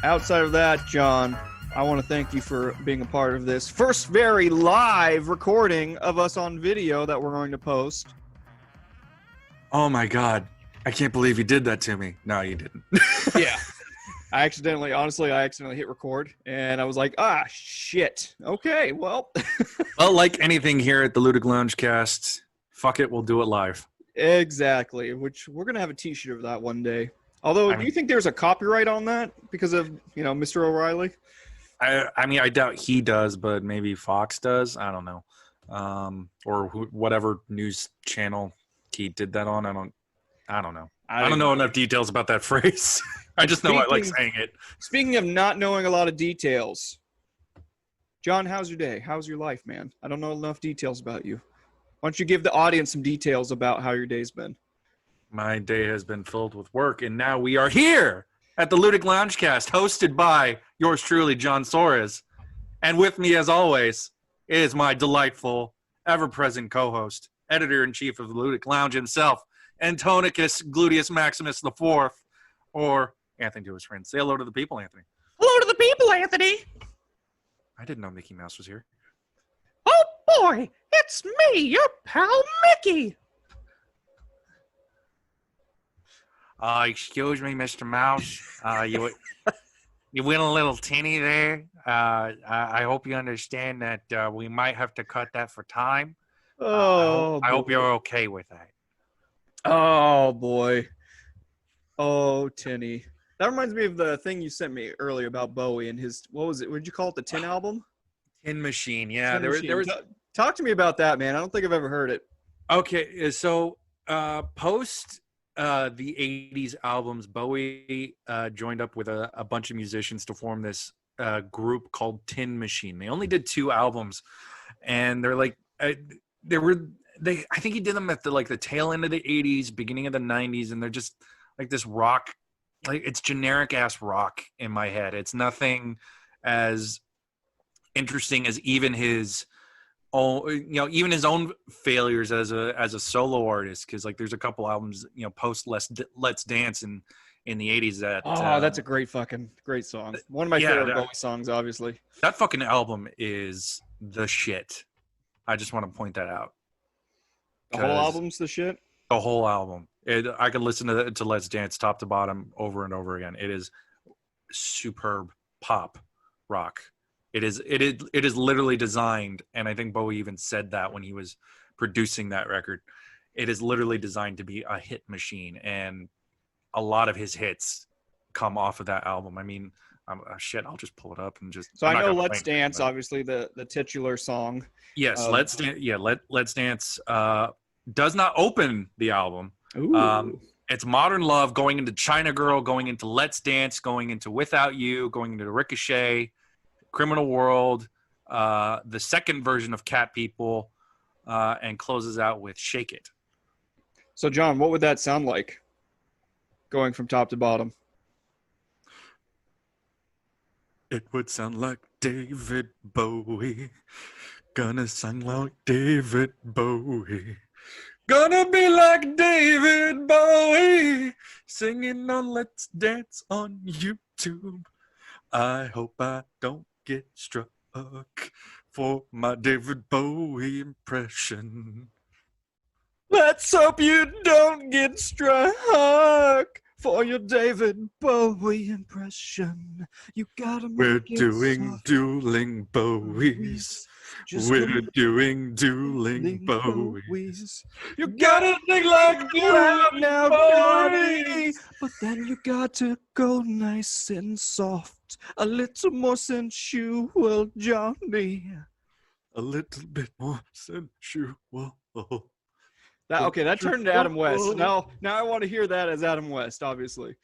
outside of that, John, I want to thank you for being a part of this first very live recording of us on video that we're going to post. Oh my God. I can't believe you did that to me. No, you didn't. Yeah. I accidentally hit record, and I was like, shit. Okay, well. Well, like anything here at the Ludic Loungecast, fuck it, we'll do it live. Exactly, which we're going to have a t-shirt of that one day. Although, do you think there's a copyright on that because of, Mr. O'Reilly? I doubt he does, but maybe Fox does. I don't know. Or whatever news channel he did that on. I don't know. I don't know enough details about that phrase. I just know I like saying it. Speaking of not knowing a lot of details, John, how's your day? How's your life, man? I don't know enough details about you. Why don't you give the audience some details about how your day's been? My day has been filled with work, and now we are here at the Ludic Loungecast, hosted by yours truly, John Soares. And with me, as always, is my delightful, ever-present co-host, editor-in-chief of the Ludic Lounge himself, Antonicus Gluteus Maximus IV, or Anthony to his friends. Say hello to the people, Anthony. Hello to the people, Anthony. I didn't know Mickey Mouse was here. Oh, boy, it's me, your pal Mickey. Excuse me, Mr. Mouse. You went a little tinny there. I hope you understand that we might have to cut that for time. I hope you're okay with that. Oh, boy. Oh, Tinny. That reminds me of the thing you sent me earlier about Bowie and his, what was it? What did you call it? The Tin album? Tin Machine. Yeah. There was. Talk to me about that, man. I don't think I've ever heard it. Okay. So post the 80s albums, Bowie joined up with a bunch of musicians to form this group called Tin Machine. They only did 2 albums, and they're like, I think he did them at the tail end of the 80s, beginning of the 90s, and they're just like this rock, like it's generic ass rock in my head. It's nothing as interesting as even his own failures as a solo artist, because like there's a couple albums post Let's Dance in the 80s that that's a great song. One of my favorite Bowie songs, obviously. That fucking album is the shit. I just want to point that out. The whole album's the shit? The whole album. I could listen to Let's Dance top to bottom over and over again. It is superb pop rock. It is literally designed, and I think Bowie even said that when he was producing that record. It is literally designed to be a hit machine, and a lot of his hits come off of that album. I mean, I'll just pull it up and just. So I know Let's Dance, obviously the titular song. Yes, Let's Dance. Yeah, Let's Dance does not open the album. Ooh. It's Modern Love, going into China Girl, going into Let's Dance, going into Without You, going into Ricochet, Criminal World, the second version of Cat People, and closes out with Shake It. So, John, what would that sound like, going from top to bottom? It would sound like David Bowie. Gonna sound like David Bowie. Gonna be like David Bowie. Singing on Let's Dance on YouTube. I hope I don't get struck for my David Bowie impression. Let's hope you don't get struck for your David Bowie impression. You gotta make We're doing dueling Bowies. We're doing dueling Bowies. You gotta think like you have now, Bowie. But then you got to go nice and soft. A little more sensual, Johnny. A little bit more sensual. That turned to Adam West. Now I want to hear that as Adam West, obviously.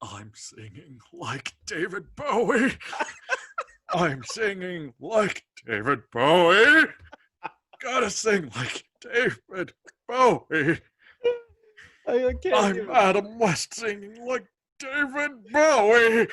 I'm singing like David Bowie. I'm singing like David Bowie. Gotta sing like David Bowie. I'm Adam West singing like David Bowie.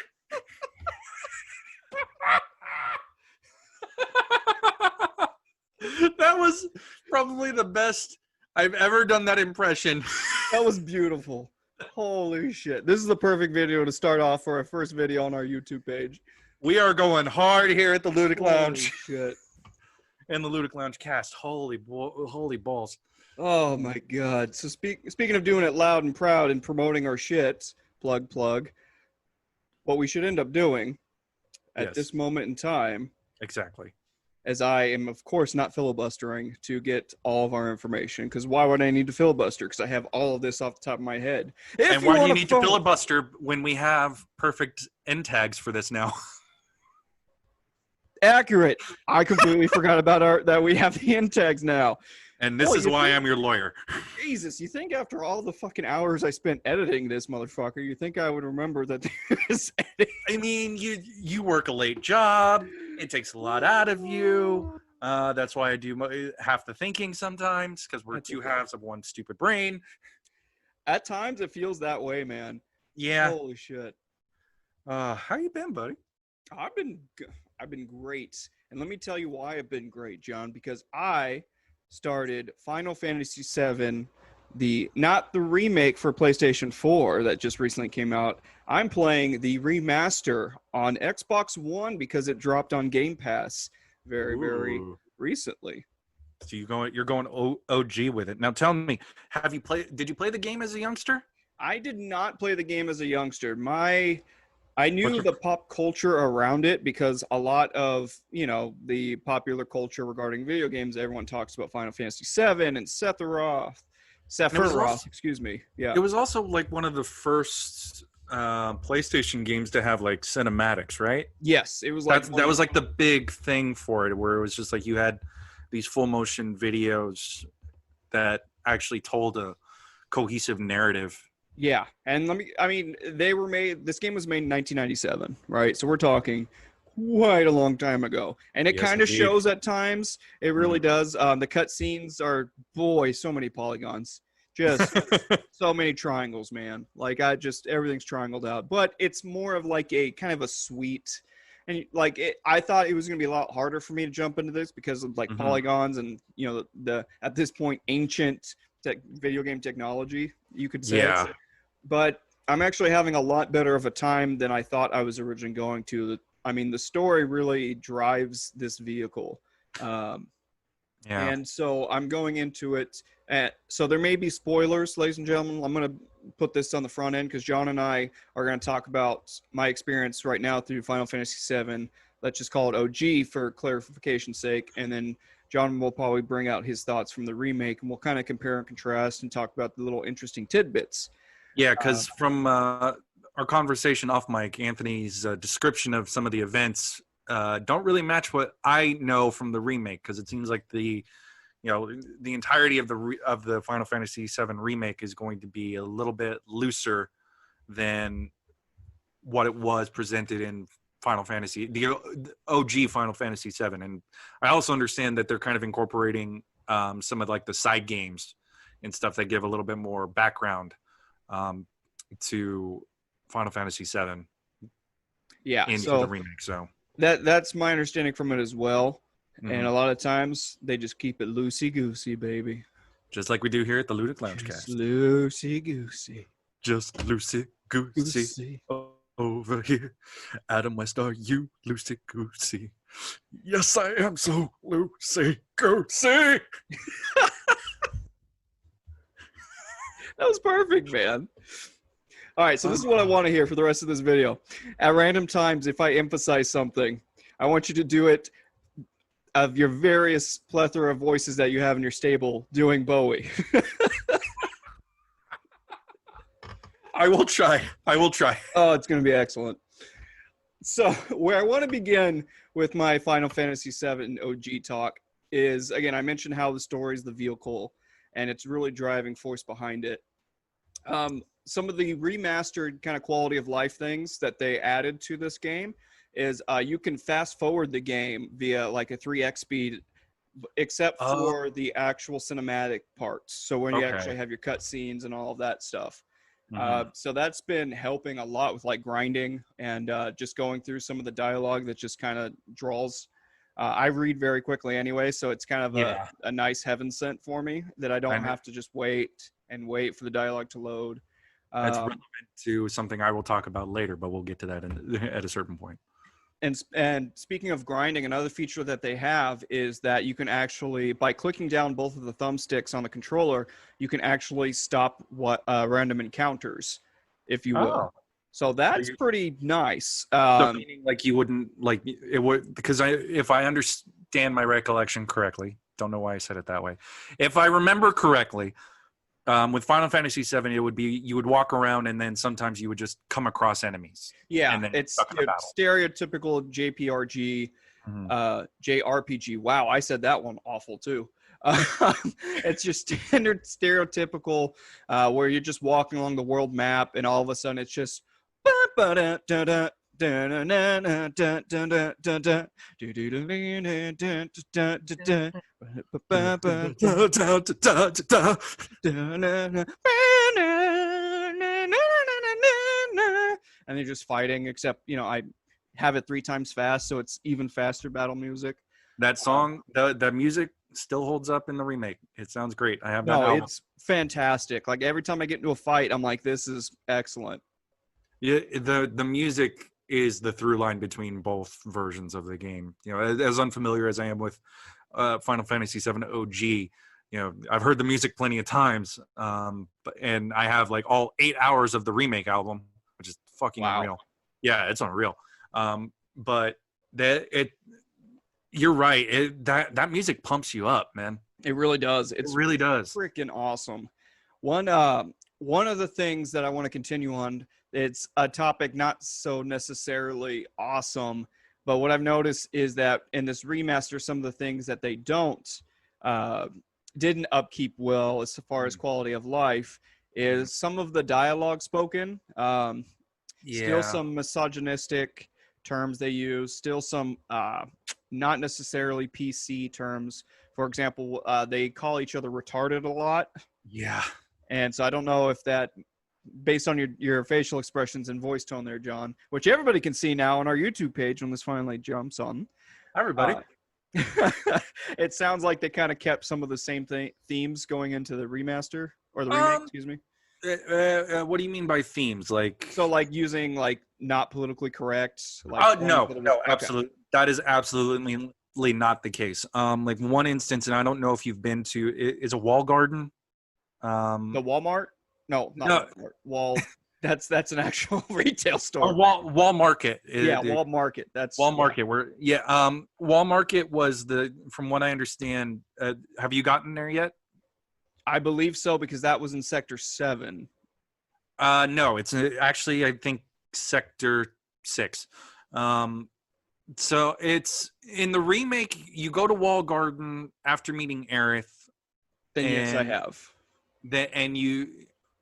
That was probably the best I've ever done that impression. That was beautiful. Holy shit. This is the perfect video to start off for our first video on our YouTube page. We are going hard here at the Ludic Lounge Shit. and the Ludic Loungecast. Holy balls. Oh my god. So speaking of doing it loud and proud and promoting our shit, plug, what we should end up doing at this moment in time, Exactly. as I am, of course, not filibustering to get all of our information, because why would I need to filibuster? Because I have all of this off the top of my head. And why do you need to filibuster when we have perfect end tags for this now? Accurate. I completely forgot about that we have the end tags now. And this is why I'm your lawyer. Jesus, you think after all the fucking hours I spent editing this motherfucker, you think I would remember that there's editing? I mean, you work a late job. It takes a lot out of you. That's why I do half the thinking sometimes, because we're two halves of one stupid brain. At times, it feels that way, man. Yeah. Holy shit. How you been, buddy? I've been great. And let me tell you why I've been great, John, because I started Final Fantasy VII, not the remake for PlayStation 4 that just recently came out. I'm playing the remaster on Xbox One because it dropped on Game Pass very recently. So you're going OG with it. Now tell me, did you play the game as a youngster? I did not play the game as a youngster. I knew the pop culture around it because a lot of, the popular culture regarding video games, everyone talks about Final Fantasy VII and Sephiroth, excuse me. Yeah. It was also like one of the first PlayStation games to have like cinematics, right? Yes, it was like that was like the big thing for it, where it was just like you had these full motion videos that actually told a cohesive narrative. Yeah, and this game was made in 1997, right? So we're talking quite a long time ago. And it kind of shows at times. It really does. The cutscenes are, so many polygons. Just so many triangles, man. Like, everything's triangled out. But it's more of like a kind of a sweet, and I thought it was going to be a lot harder for me to jump into this because of like polygons and, the at this point, ancient video game technology, you could say. Yeah. But I'm actually having a lot better of a time than I thought I was originally going to. I mean, the story really drives this vehicle. And so I'm going into it. So there may be spoilers, ladies and gentlemen. I'm going to put this on the front end because John and I are going to talk about my experience right now through Final Fantasy VII. Let's just call it OG for clarification's sake. And then John will probably bring out his thoughts from the remake, and we'll kind of compare and contrast and talk about the little interesting tidbits. Yeah, because from our conversation off mic, Anthony's description of some of the events don't really match what I know from the remake, because it seems like the entirety of the Final Fantasy VII remake is going to be a little bit looser than what it was presented in the OG Final Fantasy VII. And I also understand that they're kind of incorporating some of like the side games and stuff that give a little bit more background to Final Fantasy VII. Yeah, into the remake. So that's my understanding from it as well. And a lot of times they just keep it loosey goosey, baby. Just like we do here at the Ludic Loungecast. Loosey goosey. Just loosey goosey. Over here, Adam West, are you loosey goosey? Yes, I am so loosey goosey. That was perfect, man. All right, so this is what I want to hear for the rest of this video. At random times, if I emphasize something, I want you to do it of your various plethora of voices that you have in your stable doing Bowie. I will try. Oh, it's going to be excellent. So where I want to begin with my Final Fantasy VII OG talk is, again, I mentioned how the story is the vehicle, and it's really driving force behind it. Some of the remastered kind of quality of life things that they added to this game is you can fast forward the game via like a 3x speed, except for the actual cinematic parts. So when you actually have your cutscenes and all of that stuff. So that's been helping a lot with like grinding and just going through some of the dialogue that just kind of draws. I read very quickly anyway, so it's kind of a nice heaven sent for me that I don't have to just wait for the dialogue to load. That's Um, relevant to something I will talk about later, but we'll get to that at a certain point. and speaking of grinding, another feature that they have is that you can actually, by clicking down both of the thumbsticks on the controller, you can actually stop what random encounters, if you will. So that's pretty nice. So meaning like you wouldn't like it would, because if I understand my recollection correctly, don't know why I said it that way. If I remember correctly, with Final Fantasy VII, it would be you would walk around and then sometimes you would just come across enemies. Yeah, and then it's stuck in a battle. stereotypical JPRG, JRPG. Wow, I said that one awful too. It's just standard stereotypical where you're just walking along the world map and all of a sudden it's just and they're just fighting, except I have it 3 times fast, so it's even faster battle music. That song, the music still holds up in the remake. It sounds great. I have that No, album. it's fantastic. Like every time I get into a fight, I'm like, this is excellent. Yeah, the music is the through line between both versions of the game. As unfamiliar as I am with Final Fantasy VII OG, I've heard the music plenty of times, and I have like all 8 hours of the remake album, which is fucking unreal. Yeah, it's unreal. But you're right. That music pumps you up, man. It really does. It really does. Freaking awesome. One of the things that I want to continue on, it's a topic not so necessarily awesome, but what I've noticed is that in this remaster, some of the things that they didn't upkeep well as far as quality of life is some of the dialogue spoken. Still some misogynistic terms they use, still some not necessarily PC terms. For example, they call each other retarded a lot. Yeah. And so I don't know if that, based on your facial expressions and voice tone there, John, which everybody can see now on our YouTube page when this finally jumps on. Everybody. It sounds like they kind of kept some of the same themes going into the remaster or the remake, excuse me. What do you mean by themes? Like, so like using like not politically correct? Like, no, absolutely. Okay. That is absolutely not the case. Like one instance, and I don't know if you've been to, is a wall garden. The Walmart? No, not Walmart. Wall. That's an actual retail store. Wall Market. Wall Market. That's Wall Market. Wall Market was from what I understand. Have you gotten there yet? I believe so, because that was in Sector 7. No, it's actually, I think, Sector 6. So it's in the remake. You go to Wall Garden after meeting Aerith. Then yes, I have. And you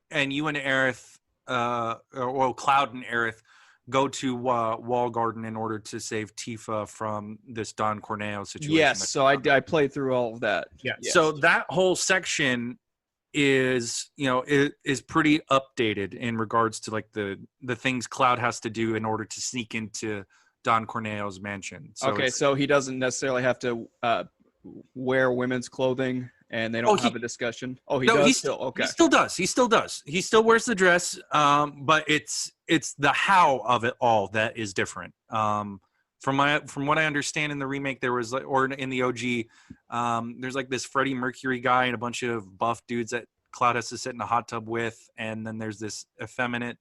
and Aerith, Cloud and Aerith, go to Wall Garden in order to save Tifa from this Don Corneo situation. Yes, so I played through all of that. Yeah. Yes. So that whole section is pretty updated in regards to like the things Cloud has to do in order to sneak into Don Corneo's mansion. So he doesn't necessarily have to wear women's clothing, and they don't have a discussion. Oh, he does still. Okay. He still does. He still wears the dress, but it's the how of it all that is different. From what I understand in the remake, there was or in the OG, there's like this Freddie Mercury guy and a bunch of buff dudes that Cloud has to sit in a hot tub with, and then there's this effeminate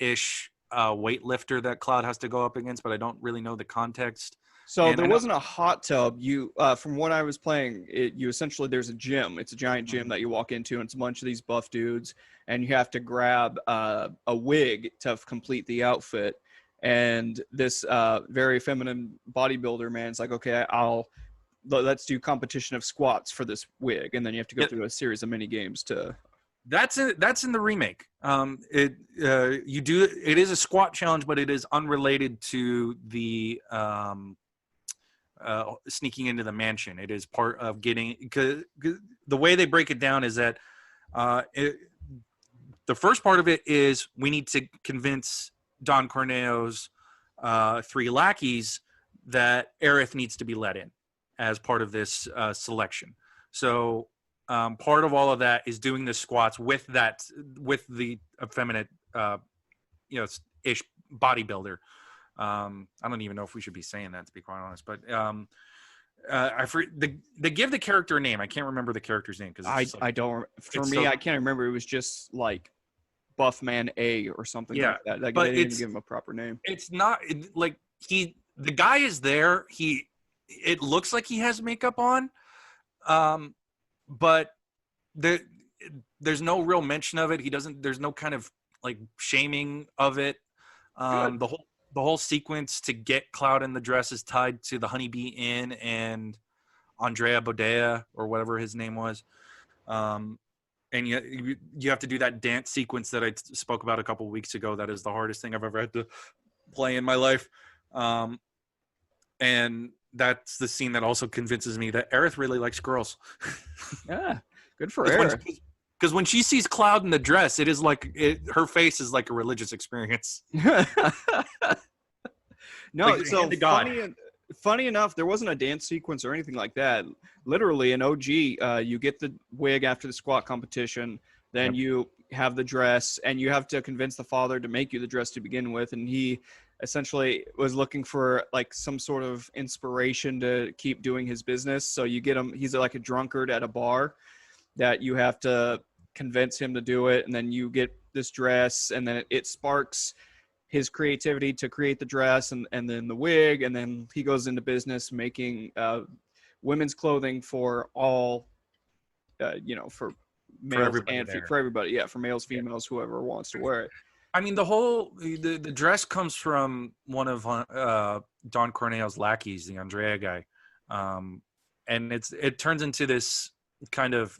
ish weightlifter that Cloud has to go up against, but I don't really know the context. So there wasn't a hot tub. You, from what I was playing, you essentially, there's a gym. It's a giant gym that you walk into, and it's a bunch of these buff dudes, and you have to grab a wig to complete the outfit. And this very feminine bodybuilder man's like, okay, let's do competition of squats for this wig, and then you have to go through a series of mini games to. That's in the remake. It is a squat challenge, but it is unrelated to the sneaking into the mansion. It is part of getting, because the way they break it down is that the first part of it is we need to convince Don Corneo's 3 lackeys that Aerith needs to be let in as part of this selection. So part of all of that is doing the squats with the effeminate, ish bodybuilder. I don't even know if we should be saying that, to be quite honest, but they give the character a name. I can't remember the character's name because I don't. For me, I can't remember. It was just like Buffman A or something like that. Like, but they didn't even give him a proper name. It's not like the guy is there. It looks like he has makeup on, but there's no real mention of it. There's no kind of like shaming of it. The whole sequence to get Cloud in the dress is tied to the Honeybee Inn and Andrea Bodea or whatever his name was. And you have to do that dance sequence that I spoke about a couple of weeks ago. That is the hardest thing I've ever had to play in my life. And that's the scene that also convinces me that Aerith really likes girls. Yeah, good for Aerith. Because when she sees Cloud in the dress, it is like her face is like a religious experience. No, like, so funny enough, there wasn't a dance sequence or anything like that. Literally, in OG, you get the wig after the squat competition, then you have the dress, and you have to convince the father to make you the dress to begin with, and he essentially was looking for like some sort of inspiration to keep doing his business. So you get him, he's like a drunkard at a bar that you have to convince him to do it, and then you get this dress, and then it sparks his creativity to create the dress and then the wig, and then he goes into business making women's clothing for all for males for everybody, for males, females, whoever wants to wear it. I mean, the dress comes from one of Don Corneo's lackeys, the Andrea guy, and it turns into this kind of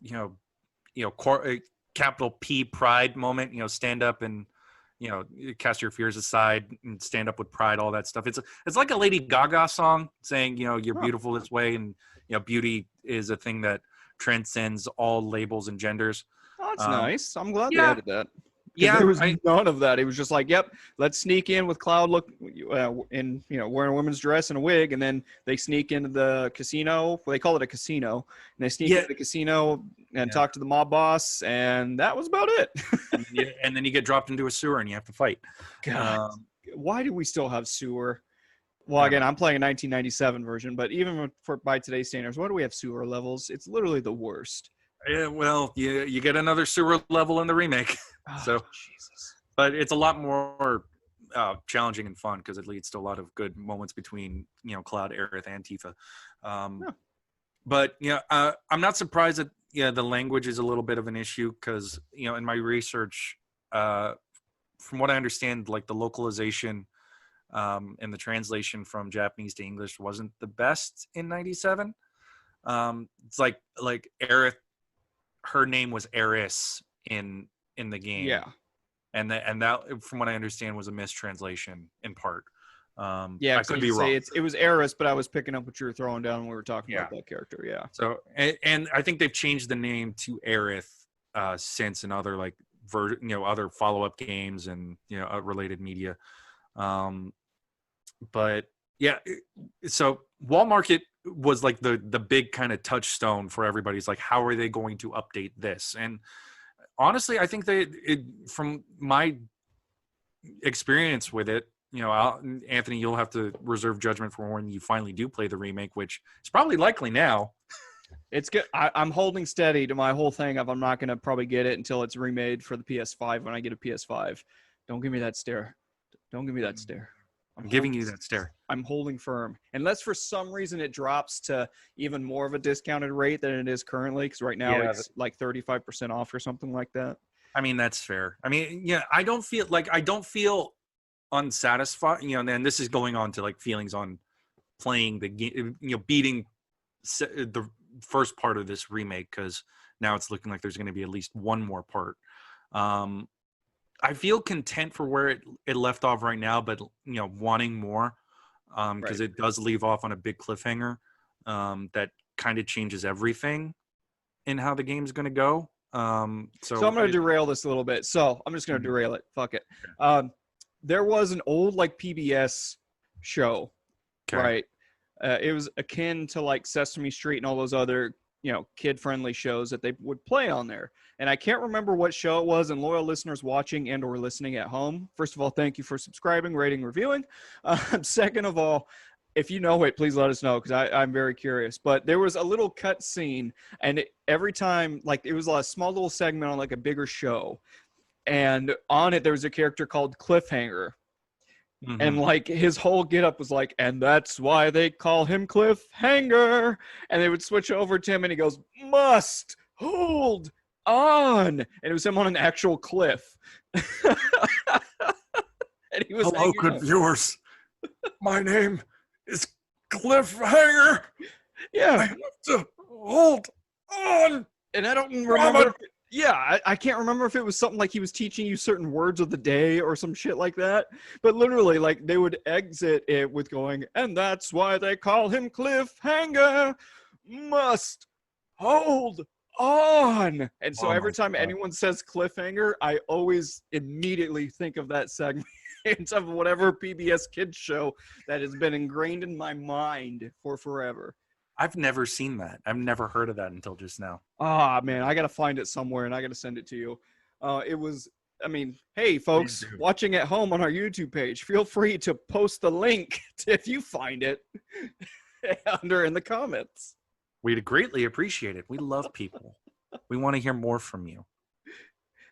capital P pride moment. Stand up and cast your fears aside and stand up with pride. All that stuff. It's like a Lady Gaga song saying you're beautiful this way, and beauty is a thing that transcends all labels and genders. Oh, that's nice. I'm glad they added that. Yeah, there was none of that. It was just like, yep, let's sneak in with Cloud in wearing a women's dress and a wig, and then they sneak into the casino. Well, they call it a casino, and they sneak into the casino and talk to the mob boss, and that was about it. And then you get dropped into a sewer and you have to fight. God, why do we still have sewer? Well, again, I'm playing a 1997 version, but even by today's standards, why do we have sewer levels? It's literally the worst. Yeah, well, you get another sewer level in the remake. So, Jesus. But it's a lot more challenging and fun because it leads to a lot of good moments between Cloud, Aerith, and Tifa. But I'm not surprised that the language is a little bit of an issue because in my research, from what I understand, like the localization and the translation from Japanese to English wasn't the best in '97. It's like Aerith. Her name was Eris in the game. Yeah. And that, from what I understand, was a mistranslation in part. I could be wrong. It was Eris, but I was picking up what you were throwing down when we were talking about that character. Yeah. So, and I think they've changed the name to Aerith since in other other follow-up games and related media. But yeah, so Wall Market was like the big kind of touchstone for everybody. It's like, how are they going to update this? And honestly, I think from my experience with it, Anthony, you'll have to reserve judgment for when you finally do play the remake, which is probably likely now. It's good. I'm holding steady to my whole thing of I'm not going to probably get it until it's remade for the PS5 when I get a PS5. Don't give me that stare. Don't give me that stare. I'm giving you that stare. I'm holding firm. Unless for some reason it drops to even more of a discounted rate than it is currently, because right now it's like 35% off or something like that. I mean, that's fair. I mean, I don't feel unsatisfied, and this is going on to like feelings on playing the game, beating the first part of this remake, because now it's looking like there's going to be at least one more part. I feel content for where it left off right now, but wanting more because it does leave off on a big cliffhanger that kind of changes everything in how the game's going to go. So I'm going to derail this a little bit. So I'm just going to derail it. Fuck it. There was an old like PBS show, right? It was akin to like Sesame Street and all those other kid-friendly shows that they would play on there. And I can't remember what show it was. And loyal listeners watching and or listening at home, first of all, thank you for subscribing, rating, reviewing. Second of all, if you know it, please let us know, because I'm very curious. But there was a little cut scene, and every time, like, it was a small little segment on like a bigger show, and on it there was a character called Cliffhanger. Mhm. And like his whole getup was like, and that's why they call him Cliffhanger. And they would switch over to him, and he goes, "Must hold on," and it was him on an actual cliff. And he was Hello, hanging good out. viewers. My name is Cliffhanger. Yeah, I have to hold on. and I don't remember. I can't remember if it was something like he was teaching you certain words of the day or some shit like that. But literally, like, they would exit it with going, and that's why they call him Cliffhanger. Must hold on. And so Oh every my time God. anyone says Cliffhanger, I always immediately think of that segment of whatever PBS kids show that has been ingrained in my mind for forever. I've never seen that. I've never heard of that until just now. Ah, man, I got to find it somewhere, and I got to send it to you. Hey, folks, do. watching at home on our YouTube page, feel free to post the link if you find it under in the comments. We'd greatly appreciate it. We love people. We want to hear more from you.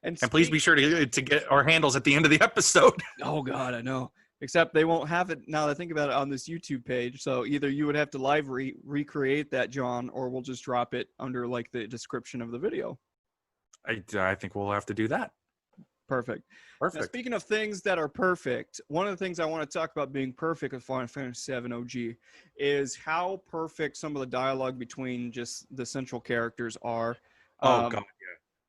And please be sure to get our handles at the end of the episode. Oh, God, I know. Except they won't have it, now that I think about it, on this YouTube page. So either you would have to live recreate that, John, or we'll just drop it under, like, the description of the video. I think we'll have to do that. Perfect. Now, speaking of things that are perfect, one of the things I want to talk about being perfect with Final Fantasy VII OG is how perfect some of the dialogue between just the central characters are. God,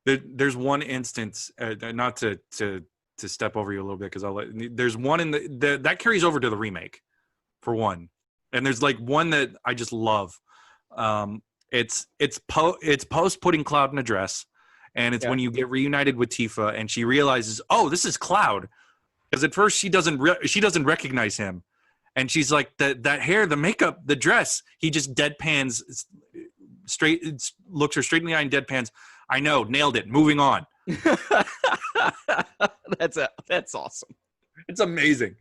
yeah. There's one instance, not to step over you a little bit, because there's one in the that carries over to the remake, for one, and there's like one that I just love. It's post putting Cloud in a dress, and it's when you get reunited with Tifa, and she realizes, oh, this is Cloud, because at first she doesn't recognize him, and she's like, that hair, the makeup, the dress. He just deadpans looks her straight in the eye and deadpans. I know, nailed it. Moving on. That's awesome. It's amazing.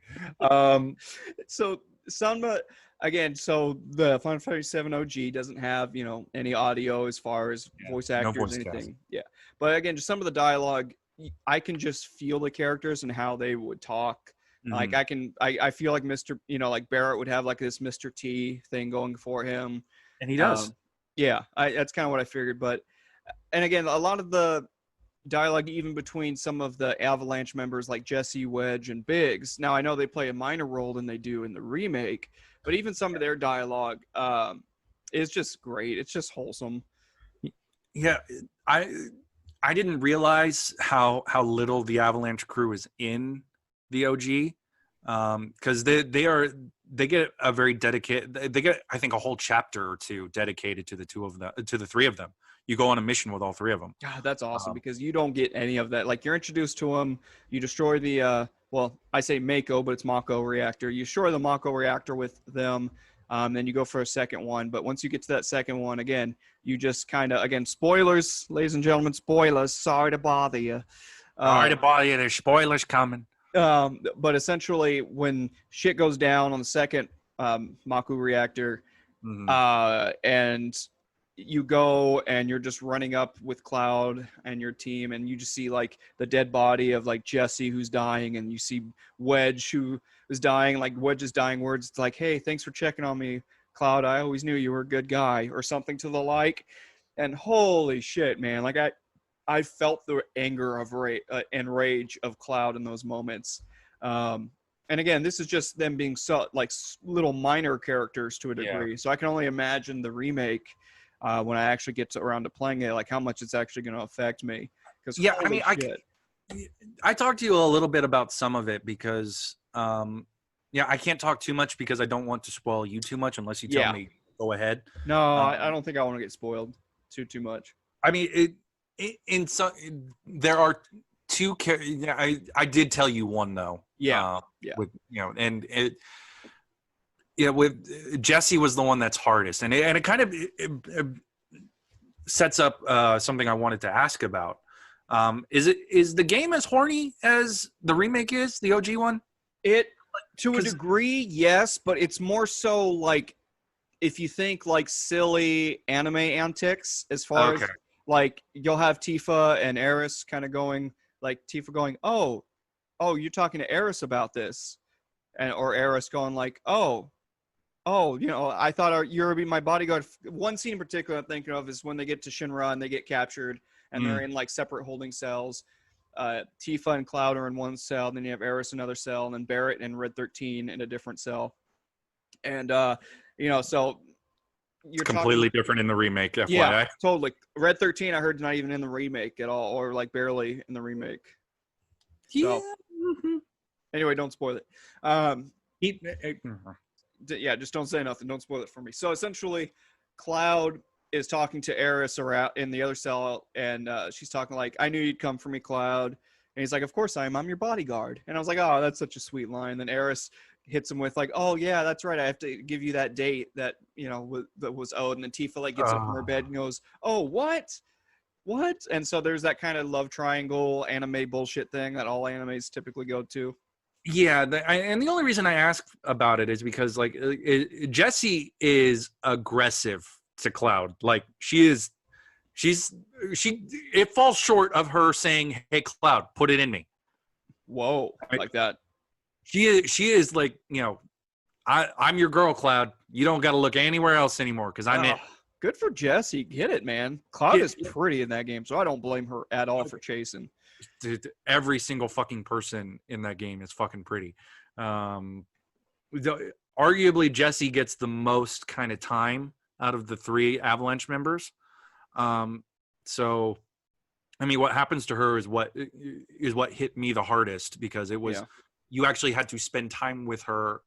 So Sanma, again, so the Final Fantasy VII OG doesn't have, any audio as far as voice actors, voice anything. cast. Yeah. But again, just some of the dialogue, I can just feel the characters and how they would talk. Mhm. Like I feel like Mr. Like Barrett would have like this Mr. T thing going for him. And he does. That's kind of what I figured. But, and again, a lot of the dialogue even between some of the Avalanche members like Jesse, Wedge, and Biggs. Now, I know they play a minor role than they do in the remake, but even some of their dialogue is just great. It's just wholesome. Yeah, I didn't realize how little the Avalanche crew is in the OG, because they get a very dedicated. They get, I think, a whole chapter or two dedicated to the three of them. You go on a mission with all three of them. God, that's awesome, because you don't get any of that. Like, you're introduced to them, you destroy the I say Mako, but it's Mako reactor. You destroy the Mako reactor with them, then you go for a second one. But once you get to that second one, again, you just kind of, again, spoilers, ladies and gentlemen, spoilers. Sorry to bother you. Sorry to bother you. There's spoilers coming. But essentially, when shit goes down on the second Mako reactor, and you go and you're just running up with Cloud and your team, and you just see like the dead body of like Jesse who's dying, and you see Wedge who is dying, like Wedge's dying words. It's like, hey, thanks for checking on me, Cloud. I always knew you were a good guy, or something to the like. And holy shit, man. Like I felt the anger of and rage of Cloud in those moments. And again, this is just them being so like little minor characters to a degree. Yeah. So I can only imagine the remake when I actually get around to playing it, like how much it's actually going to affect me. Because I talked to you a little bit about some of it because I can't talk too much because I don't want to spoil you too much unless you tell me go ahead. No, I don't think I want to get spoiled too much. I mean, there are two. I did tell you one though. With with Jesse was the one that's hardest, and it kind of sets up something I wanted to ask about. Is the game as horny as the remake is, the OG one? It, to a degree, yes, but it's more so like, if you think like silly anime antics, as far as like you'll have Tifa and Eris kind of going, like Tifa going, oh, you're talking to Eris about this, and or Eris going like, oh, I thought you were be my bodyguard. One scene in particular I'm thinking of is when they get to Shinra and they get captured and they're in like separate holding cells. Tifa and Cloud are in one cell, and then you have Eris in another cell, and then Barrett and Red 13 in a different cell. And so you're completely different in the remake, FYI. Yeah, totally. Red 13 I heard not even in the remake at all, or like barely in the remake. So anyway, don't spoil it. Just don't say nothing. Don't spoil it for me. So essentially, Cloud is talking to Eris around in the other cell, and she's talking like, I knew you'd come for me, Cloud. And he's like, of course I am. I'm your bodyguard. And I was like, oh, that's such a sweet line. Then Eris hits him with like, oh yeah, that's right. I have to give you that date that, that was owed. And then Tifa like gets up from her bed and goes, oh, what? And so there's that kind of love triangle anime bullshit thing that all animes typically go to. Yeah, and the only reason I ask about it is because like Jessie is aggressive to Cloud. Like it falls short of her saying, "Hey, Cloud, put it in me." Whoa, right? Like that. She is like, I'm your girl, Cloud. You don't got to look anywhere else anymore because I'm it. Good for Jessie. Get it, man. Cloud is pretty in that game, so I don't blame her at all for chasing. Dude, every single fucking person in that game is fucking pretty. Arguably, Jessie gets the most kind of time out of the 3 Avalanche members. So, I mean, what happens to her is what hit me the hardest, because it was you actually had to spend time with her,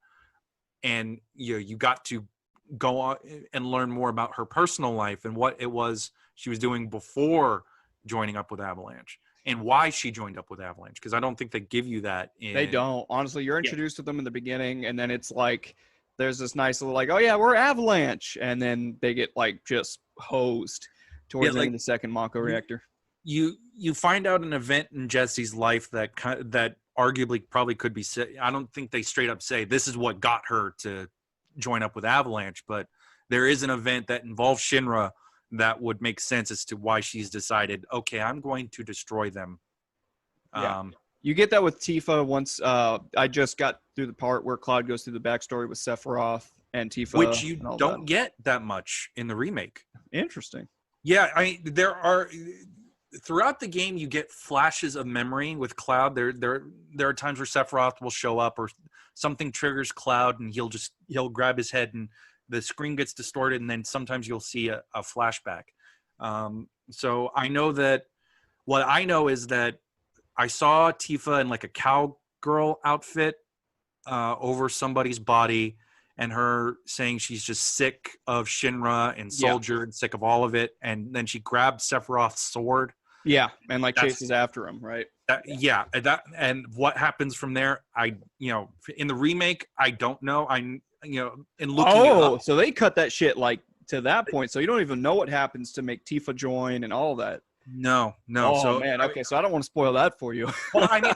and you got to go on and learn more about her personal life and what it was she was doing before joining up with Avalanche. And why she joined up with Avalanche, because I don't think they give you that. They don't. Honestly, you're introduced to them in the beginning, and then it's like there's this nice little like, oh yeah, we're Avalanche, and then they get like just hosed towards the end of the second Mako reactor. You find out an event in Jessie's life that arguably probably could be said. I don't think they straight up say this is what got her to join up with Avalanche, but there is an event that involves Shinra that would make sense as to why she's decided, okay, I'm going to destroy them. You get that with Tifa once. I just got through the part where Cloud goes through the backstory with Sephiroth and Tifa. Which you don't get that much in the remake. Interesting. Yeah, there are... Throughout the game, you get flashes of memory with Cloud. There are times where Sephiroth will show up or something triggers Cloud and he'll grab his head and the screen gets distorted, and then sometimes you'll see a flashback. So I know that what I know is that I saw Tifa in like a cowgirl outfit over somebody's body, and her saying she's just sick of Shinra and Soldier and sick of all of it. And then she grabbed Sephiroth's sword. Yeah, and like chases after him, right? And what happens from there, in the remake, I don't know. In looking it up, so they cut that shit like to that point, so you don't even know what happens to make Tifa join and all that. No. Oh, so man, okay, so I don't want to spoil that for you. Well, I mean,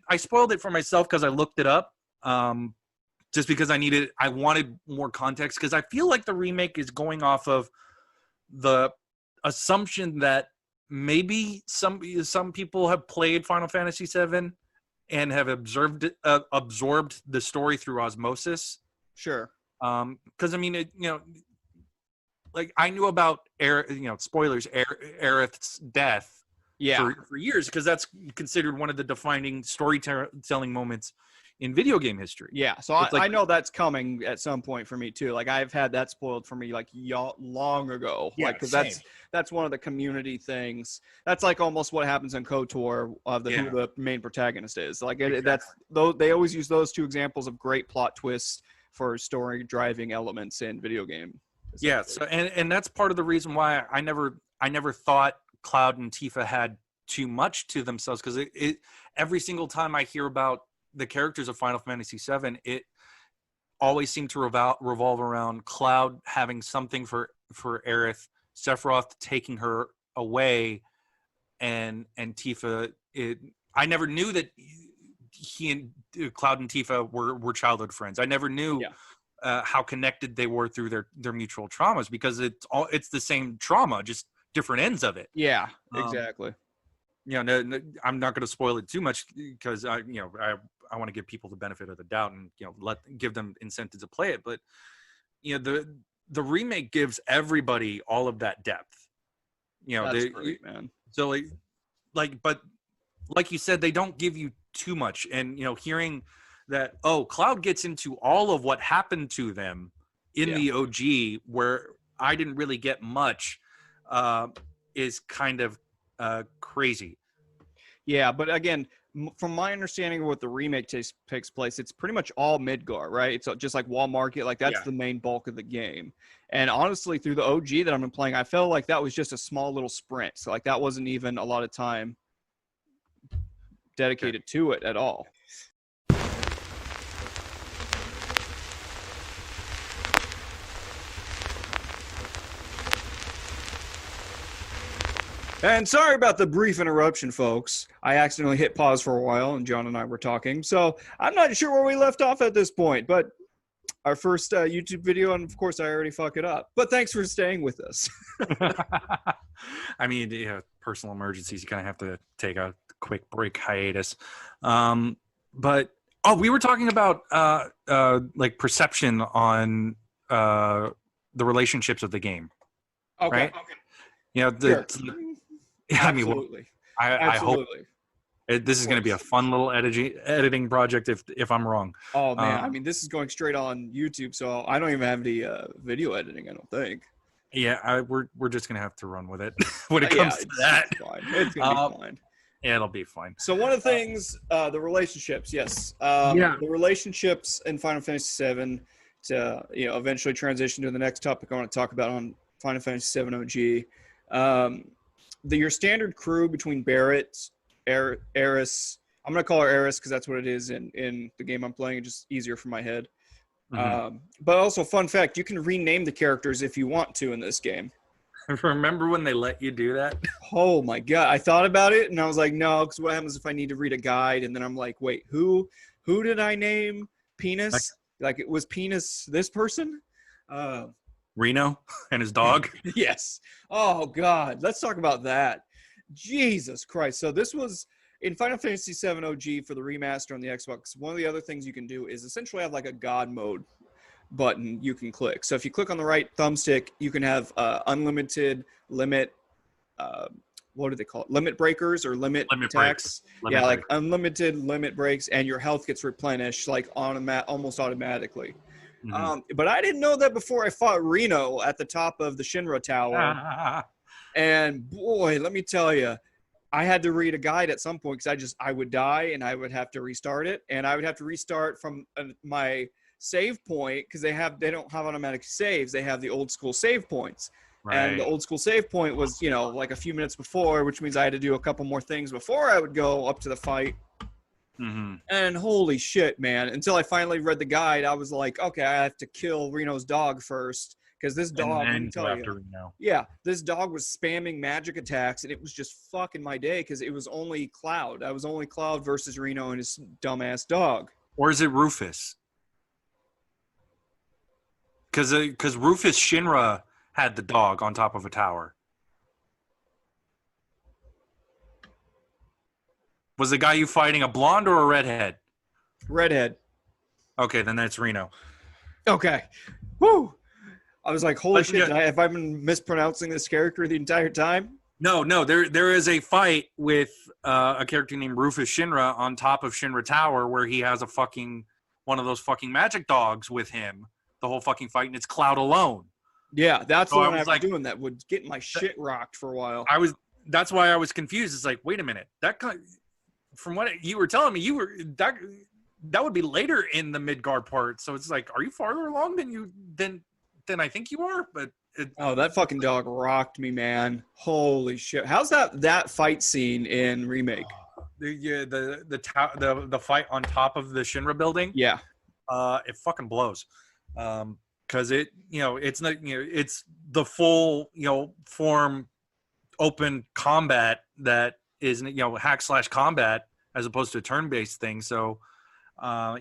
I spoiled it for myself because I looked it up, just because I wanted more context, because I feel like the remake is going off of the assumption that maybe some people have played Final Fantasy VII and have absorbed the story through osmosis. Sure. Because I mean, like I knew about spoilers, Aerith's death. For years, because that's considered one of the defining storytelling moments in video game history. Yeah, so I know that's coming at some point for me too. Like I've had that spoiled for me like long ago. Yeah, because that's one of the community things. That's like almost what happens in KOTOR of who the main protagonist is. Like they always use those 2 examples of great plot twists for story driving elements in video game. Yeah, so and that's part of the reason why I never thought Cloud and Tifa had too much to themselves, because it every single time I hear about the characters of Final Fantasy VII, it always seemed to revolve around Cloud having something for Aerith Sephiroth taking her away, and Tifa. I never knew that he and Cloud and Tifa were childhood friends. I never knew how connected they were through their mutual traumas, because it's the same trauma, just different ends of it. Yeah, exactly. No, I'm not going to spoil it too much, because I want to give people the benefit of the doubt, and give them incentive to play it. But the remake gives everybody all of that depth. That's great, man. So but like you said, they don't give you too much. And hearing that, Cloud gets into all of what happened to them in the OG, where I didn't really get much, is kind of crazy. Yeah, but again, from my understanding of what the remake takes place, it's pretty much all Midgar, right? It's just like Wall Market, like that's the main bulk of the game. And honestly, through the OG that I've been playing, I felt like that was just a small little sprint. So like that wasn't even a lot of time dedicated to it at all. And sorry about the brief interruption, folks. I accidentally hit pause for a while, and John and I were talking. So I'm not sure where we left off at this point, but our first YouTube video, and of course I already fuck it up. But thanks for staying with us. I mean, personal emergencies, you kind of have to take a quick break hiatus. But we were talking about like perception on the relationships of the game. Okay. Right? Sure. I mean, Absolutely. I hope this is going to be a fun little editing project if I'm wrong. Oh man, I mean, this is going straight on YouTube, so I don't even have any video editing, I don't think. Yeah, we're just going to have to run with it when it comes to that. It's going to be fine. Yeah, it'll be fine. So one of the things, the relationships, yes. The relationships in Final Fantasy VII to eventually transition to the next topic I want to talk about on Final Fantasy VII OG. Your standard crew between Barrett, Eris, I'm going to call her Eris because that's what it is in the game I'm playing. It's just easier for my head. Mm-hmm. But also, fun fact, you can rename the characters if you want to in this game. Remember when they let you do that? Oh my God. I thought about it and I was like, no, because what happens if I need to read a guide? And then I'm like, wait, who did I name Penis? Like it was Penis this person? Reno and his dog. Yes. Oh God. Let's talk about that. Jesus Christ. So this was in Final Fantasy VII OG for the remaster on the Xbox. One of the other things you can do is essentially have like a God mode button you can click. So if you click on the right thumbstick, you can have unlimited limit. What do they call it? Limit breakers or limit attacks. Like unlimited limit breaks, and your health gets replenished like almost automatically. Mm-hmm. But I didn't know that before I fought Reno at the top of the Shinra Tower. And boy, let me tell you, I had to read a guide at some point because I would die and I would have to restart it, and I would have to restart from my save point because they don't have automatic saves. They have the old school save points. Right. And the old school save point was, like a few minutes before, which means I had to do a couple more things before I would go up to the fight. Mm-hmm. And holy shit, man. Until I finally read the guide, I was like, okay, I have to kill Reno's dog first. Because this dog, let me tell you, this dog was spamming magic attacks, and it was just fucking my day because it was only Cloud. I was only Cloud versus Reno and his dumbass dog. Or is it Rufus? Because Rufus Shinra had the dog on top of a tower. Was the guy you fighting a blonde or a redhead? Redhead. Okay, then that's Reno. Okay. Woo! I was like, holy shit, have I been mispronouncing this character the entire time? No, there is a fight with a character named Rufus Shinra on top of Shinra Tower where he has one of those fucking magic dogs with him the whole fucking fight, and it's Cloud alone. Yeah, that's the one I was doing that would get my shit rocked for a while. That's why I was confused. It's like, wait a minute, from what you were telling me, that would be later in the Midgard part. So it's like, are you farther along than I think you are? But that fucking dog rocked me, man. Holy shit! How's that fight scene in remake? The fight on top of the Shinra building. Yeah, it fucking blows. because it's not, it's the full, form open combat that is, hack / combat as opposed to a turn-based thing. So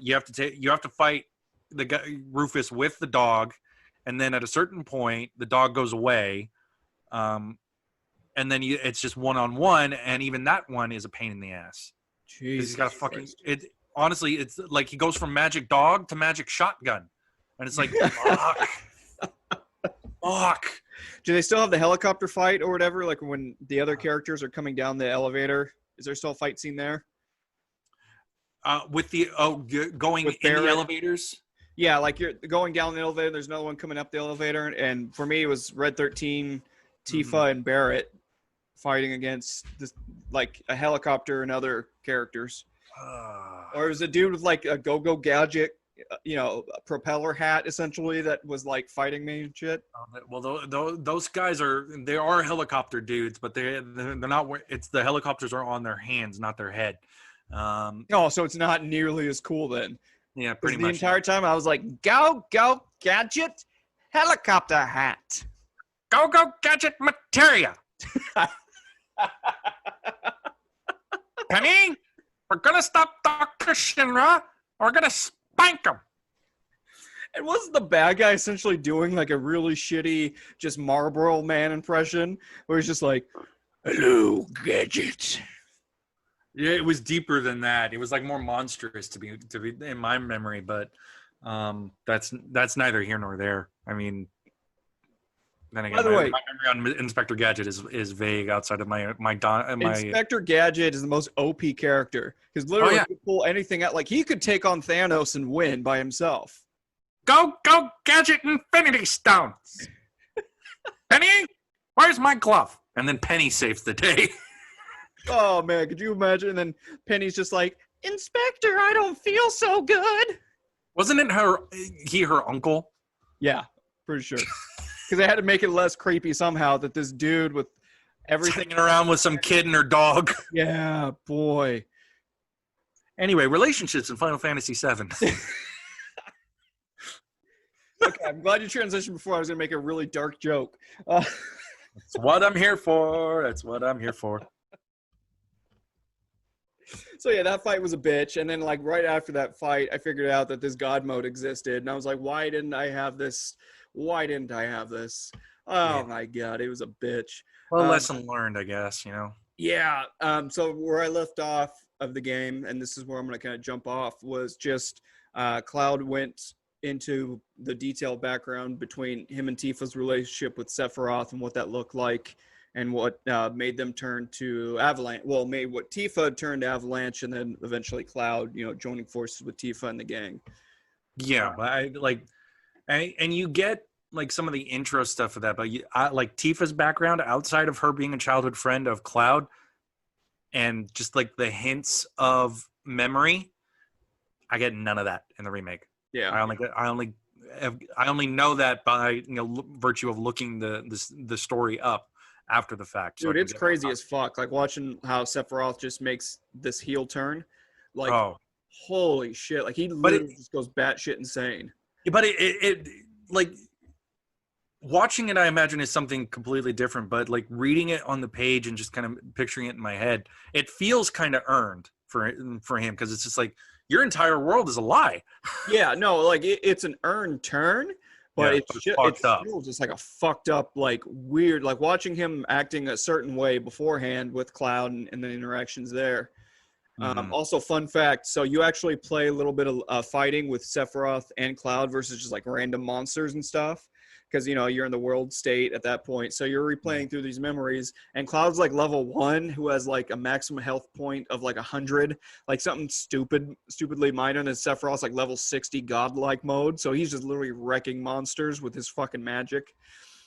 you have to fight the guy, Rufus, with the dog, and then at a certain point the dog goes away, and then it's just one-on-one, and even that one is a pain in the ass. Jeez, he's got a fucking it. Honestly, it's like he goes from magic dog to magic shotgun, and it's like fuck. Fuck. Do they still have the helicopter fight or whatever? Like when the other characters are coming down the elevator, is there still a fight scene there? With the going with in the elevators. Yeah, like you're going down the elevator. There's another one coming up the elevator, and for me, it was Red 13, Tifa, and Barrett fighting against this, like a helicopter and other characters. Or it was a dude with like a go-go gadget, a propeller hat essentially that was like fighting me and shit. Well, those guys they are helicopter dudes, but they're not. It's the helicopters are on their hands, not their head. So it's not nearly as cool then. Yeah, pretty much. The entire time I was like, go gadget, helicopter hat. Go gadget materia. Penny, we're gonna stop Dr. Shinra, or we're gonna spank him. And wasn't the bad guy essentially doing like a really shitty just Marlboro Man impression where he's just like, hello, gadget? Yeah, it was deeper than that. It was like more monstrous to be in my memory, but that's neither here nor there. I mean, then again, by the way, my memory on Inspector Gadget is vague outside of my Inspector Gadget is the most OP character because literally he could pull anything out. Like he could take on Thanos and win by himself. Go gadget Infinity Stones. Penny, where's my glove? And then Penny saves the day. Oh man, could you imagine? And then Penny's just like, Inspector, I don't feel so good. Wasn't it her uncle? Yeah, pretty sure. Because they had to make it less creepy somehow that this dude with everything hanging around with some kid and her dog. Yeah, boy. Anyway, relationships in Final Fantasy VII. Okay, I'm glad you transitioned before I was going to make a really dark joke. That's what I'm here for. So yeah, that fight was a bitch. And then like right after that fight, I figured out that this God mode existed. And I was like, why didn't I have this? Oh my God, it was a bitch. Well, lesson learned, I guess, Yeah. So where I left off of the game, and this is where I'm going to kind of jump off, was just Cloud went into the detailed background between him and Tifa's relationship with Sephiroth and what that looked like, and what made them turn to Avalanche. Well, made what Tifa turned to Avalanche, and then eventually Cloud, joining forces with Tifa and the gang. Yeah, but and you get like some of the intro stuff of that, but like Tifa's background outside of her being a childhood friend of Cloud, and just like the hints of memory, I get none of that in the remake. Yeah, I only know that by virtue of looking the story up after the fact. Dude, it's crazy as fuck. Like watching how Sephiroth just makes this heel turn. Like, holy shit! Like he literally just goes batshit insane. But it like watching it, I imagine, is something completely different. But like reading it on the page and just kind of picturing it in my head, it feels kind of earned for him because it's just like your entire world is a lie. Yeah, no, like it's an earned turn, but it's still just like a fucked up, like weird, like watching him acting a certain way beforehand with Cloud and the interactions there. Mm-hmm. Also, fun fact, so you actually play a little bit of fighting with Sephiroth and Cloud versus just like random monsters and stuff. Because, you're in the world state at that point. So you're replaying through these memories. And Cloud's like level 1, who has like a maximum health point of like 100. Like something stupidly minor. And then Sephiroth's like level 60 godlike mode. So he's just literally wrecking monsters with his fucking magic.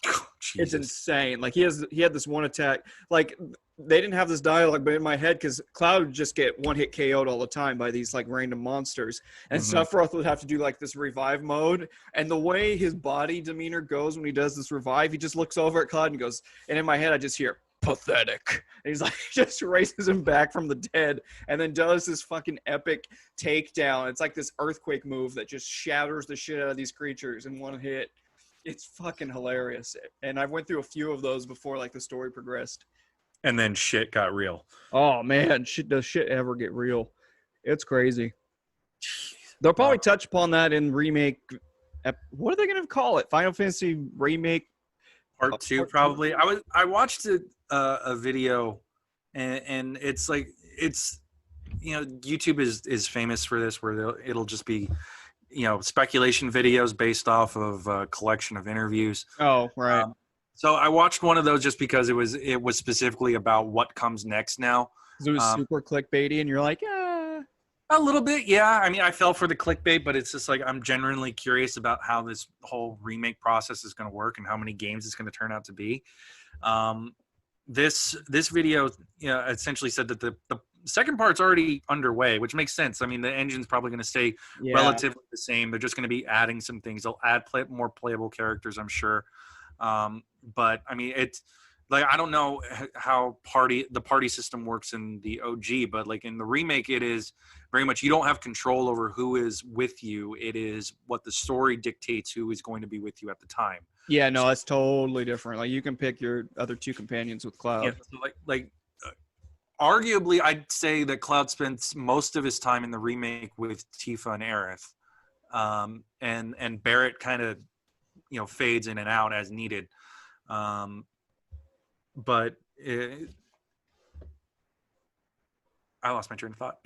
Oh, it's insane. Like he had this one attack. Like they didn't have this dialogue, but in my head, because Cloud would just get one hit KO'd all the time by these like random monsters, and Sephiroth would have to do like this revive mode. And the way his body demeanor goes when he does this revive, he just looks over at Cloud and goes. And in my head, I just hear pathetic. And he's like, just raises him back from the dead and then does this fucking epic takedown. It's like this earthquake move that just shatters the shit out of these creatures in one hit. It's fucking hilarious. And I went through a few of those before like the story progressed. And then shit got real. Oh man, does shit ever get real? It's crazy. They'll probably touch upon that in remake. What are they going to call it? Final Fantasy remake part 2, probably. I watched a video, and it's like YouTube is famous for this, where it'll just be speculation videos based off of a collection of interviews. Oh, right. So I watched one of those just because it was specifically about what comes next now. It was super clickbaity, and you're like, a little bit, yeah. I mean, I fell for the clickbait, but it's just like I'm genuinely curious about how this whole remake process is going to work and how many games it's going to turn out to be. This video, essentially said that the second part's already underway, which makes sense. I mean, the engine's probably going to stay relatively the same. They're just going to be adding some things. They'll add more playable characters, I'm sure. But I mean, it's like, I don't know how the party system works in the OG, but like in the remake, it is very much, you don't have control over who is with you. It is what the story dictates who is going to be with you at the time. Yeah, no, that's totally different. Like you can pick your other two companions with Cloud. Yeah, so arguably, I'd say that Cloud spends most of his time in the remake with Tifa and Aerith, and Barrett kind of fades in and out as needed. But I lost my train of thought.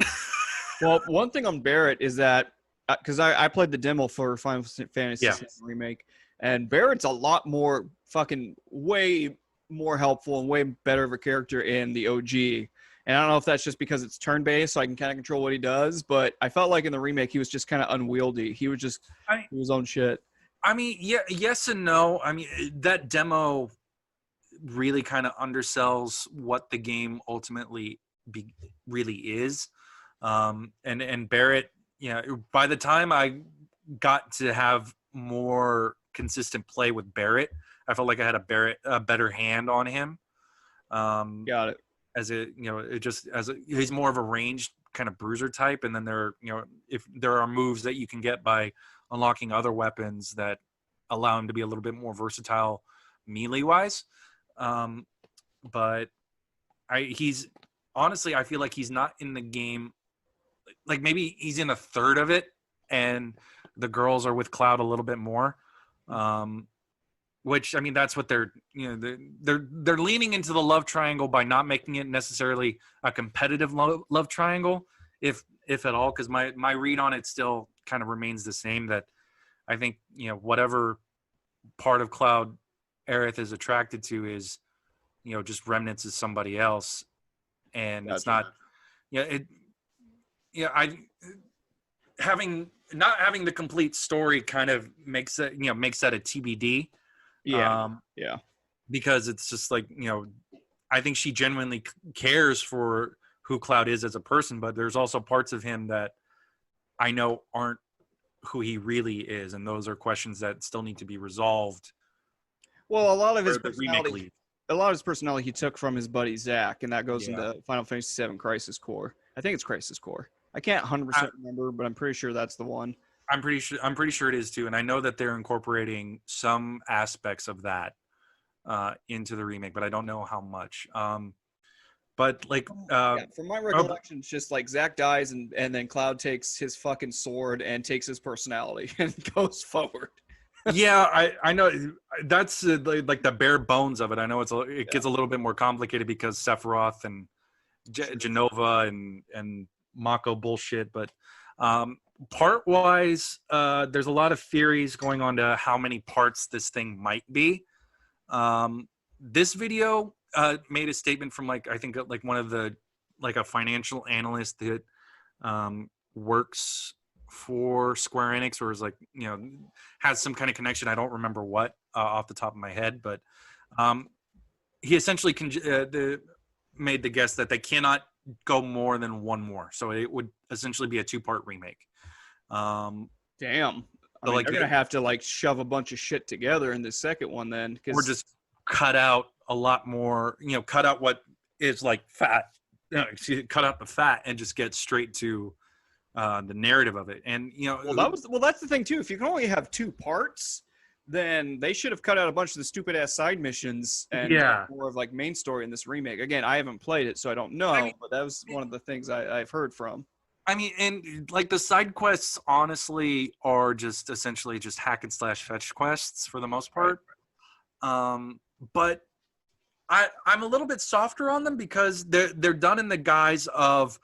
Well, one thing on Barrett is that because I played the demo for Final Fantasy VII Remake, and Barrett's a lot more way more helpful and way better of a character in the OG. And I don't know if that's just because it's turn-based, so I can kind of control what he does, but I felt like in the remake he was just kind of unwieldy. He was just his own shit. I mean, yeah, yes and no. I mean, that demo really kind of undersells what the game ultimately really is. And Barrett, by the time I got to have more consistent play with Barrett, I felt like I had a better hand on him. Got it. He's more of a ranged kind of bruiser type, and then if there are moves that you can get by unlocking other weapons that allow him to be a little bit more versatile melee wise. But he's honestly, I feel like he's not in the game. Like maybe he's in a third of it and the girls are with Cloud a little bit more. Which, I mean, that's what they're leaning into the love triangle by not making it necessarily a competitive love triangle, if at all. Cause my read on it still kind of remains the same, that I think, whatever part of Cloud Aerith is attracted to is, just remnants of somebody else. And gotcha. It's not, not having the complete story kind of makes that a TBD. Yeah. Because it's just like, I think she genuinely cares for who Cloud is as a person, but there's also parts of him that I know aren't who he really is. And those are questions that still need to be resolved. Well, a lot of his personality he took from his buddy Zach, and that goes into Final Fantasy VII Crisis Core. I think it's Crisis Core. I can't 100% remember, but I'm pretty sure that's the one. I'm pretty sure it is too, and I know that they're incorporating some aspects of that into the remake, but I don't know how much. But like, from my recollection, it's just like Zach dies, and then Cloud takes his fucking sword and takes his personality and goes forward. Yeah, I know that's like the bare bones of it. I know it gets a little bit more complicated because Sephiroth and Genova and Mako bullshit, but part wise, there's a lot of theories going on to how many parts this thing might be. This video made a statement from I think one of the a financial analyst that works for Square Enix, or is has some kind of connection. I don't remember what off the top of my head, but he essentially made the guess that they cannot go more than one more, so it would essentially be a 2-part remake. Damn. So they're gonna have to shove a bunch of shit together in the second one then, or just cut out a lot more, cut out what is like fat, cut out the fat and just get straight to the narrative of it. And that's the thing too. If you can only have 2 parts, then they should have cut out a bunch of the stupid ass side missions and more of like main story in this remake. Again, I haven't played it, so I don't know, but that was one of the things I've heard from. I mean, and like the side quests honestly are just essentially just hack and slash fetch quests for the most part. Right. But I'm a little bit softer on them because they're done in the guise of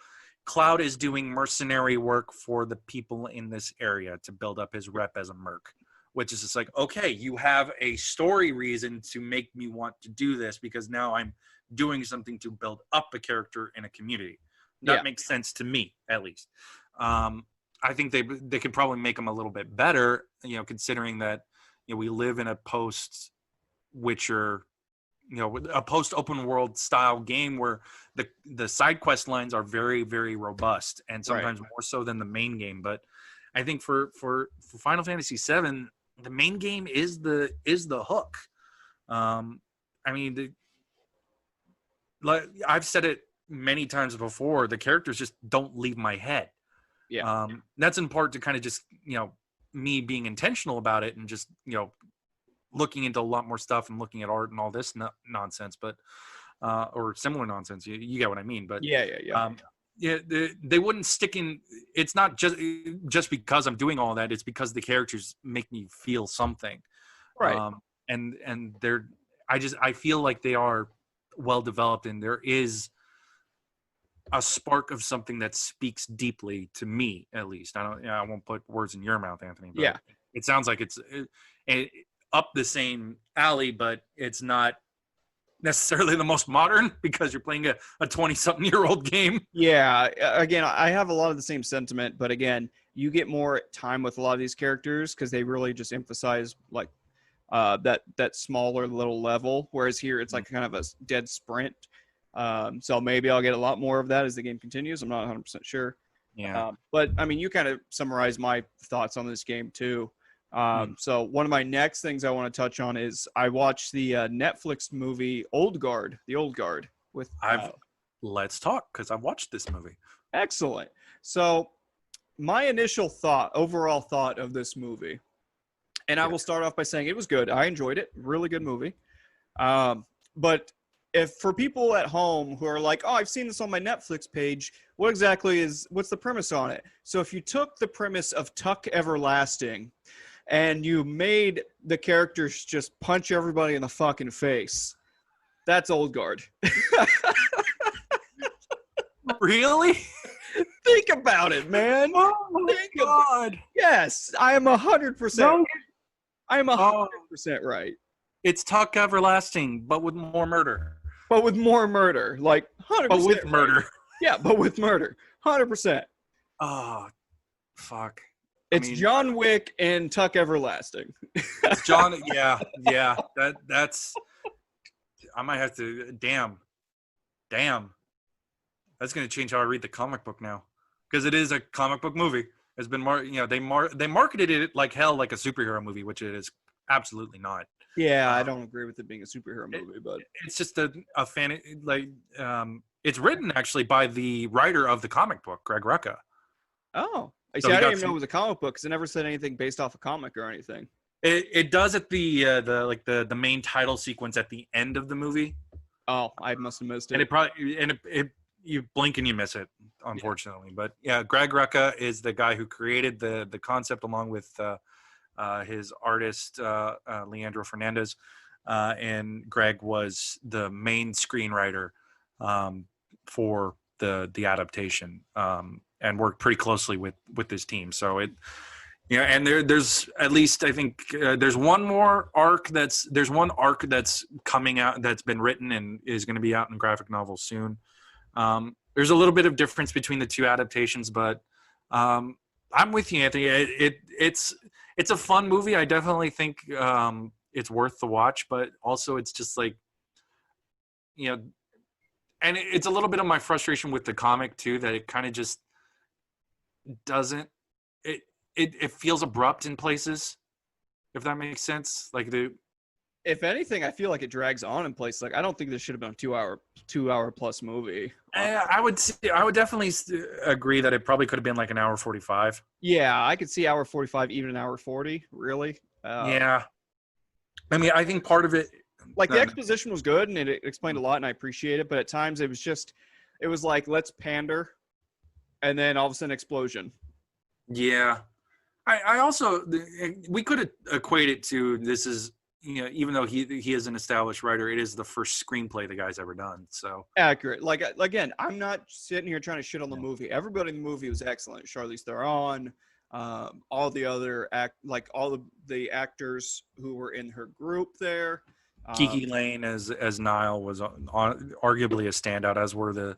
Cloud is doing mercenary work for the people in this area to build up his rep as a merc, which is just like, okay, you have a story reason to make me want to do this because now I'm doing something to build up a character in a community. That makes sense to me, at least. I think they could probably make them a little bit better, considering that we live in a post-Witcher, a post-open world style game where the side quest lines are very, very robust and sometimes more so than the main game. But I think for Final Fantasy VII, the main game is the hook. I mean, like I've said it many times before, the characters just don't leave my head. That's in part to kind of just me being intentional about it and just looking into a lot more stuff and looking at art and all this nonsense, but or similar nonsense. You get what I mean? But they wouldn't stick in. It's not just because I'm doing all that. It's because the characters make me feel something, right? And I feel like they are well developed, and there is a spark of something that speaks deeply to me, at least. I won't put words in your mouth, Anthony. But it sounds like it's up the same alley, but it's not necessarily the most modern because you're playing a 20-something-year-old game. Yeah, again, I have a lot of the same sentiment, but again, you get more time with a lot of these characters because they really just emphasize like that smaller little level, whereas here it's like kind of a dead sprint. So maybe I'll get a lot more of that as the game continues. I'm not 100% sure. But I mean, you kind of summarized my thoughts on this game too. So one of my next things I want to touch on is I watched the Netflix movie Old Guard, The Old Guard with. Let's talk, because I've watched this movie. Excellent. So my initial overall thought of this movie, and I will start off by saying it was good. I enjoyed it. Really good movie. But if for people at home who are like, oh, I've seen this on my Netflix page, what's the premise on it? So if you took the premise of Tuck Everlasting and you made the characters just punch everybody in the fucking face, that's Old Guard. Really? Think about it, man. Oh my God. Yes, I am 100%. I am 100% right. It's Tuck Everlasting, but with more murder. But with more murder, like 100%. But with murder. Right. Yeah, but with murder, 100%. Oh, fuck. It's John Wick and Tuck Everlasting. It's John. Yeah. That's. I might have to. Damn. That's gonna change how I read the comic book now, because it is a comic book movie. It's been they marketed it like hell, like a superhero movie, which it is absolutely not. Yeah, I don't agree with it being a superhero movie, but it's just a fan. Like, it's written actually by the writer of the comic book, Greg Rucka. Oh, I didn't even know it was a comic book because it never said anything based off a comic or anything. It does at the main title sequence at the end of the movie. Oh, I must have missed it. And it probably you blink and you miss it, unfortunately. Yeah. But yeah, Greg Rucka is the guy who created the concept along with his artist Leandro Fernandez, and Greg was the main screenwriter for the adaptation, and worked pretty closely with this team. So and there's at least I think there's one arc that's coming out that's been written and is going to be out in graphic novels soon. There's a little bit of difference between the two adaptations, but I'm with you, Anthony. It's a fun movie. I definitely think it's worth the watch, but also it's just like, and it's a little bit of my frustration with the comic too, that it kind of just doesn't, it feels abrupt in places, if that makes sense. Like If anything, I feel like it drags on in place. Like I don't think this should have been a 2 hour plus movie. I would definitely agree that it probably could have been like an hour 45. Yeah, I could see hour 45, even an hour 40. Really? Yeah. I mean, I think part of it, like the exposition was good and it explained a lot, and I appreciate it. But at times it was like let's pander, and then all of a sudden explosion. yeah. I also, we could equate it to, this is, even though he is an established writer, it is the first screenplay the guy's ever done. So Accurate. Like again, I'm not sitting here trying to shit on the movie. Everybody in the movie was excellent. Charlize Theron, all the other all the actors who were in her group there. Kiki Lane as Niall was arguably a standout, as were the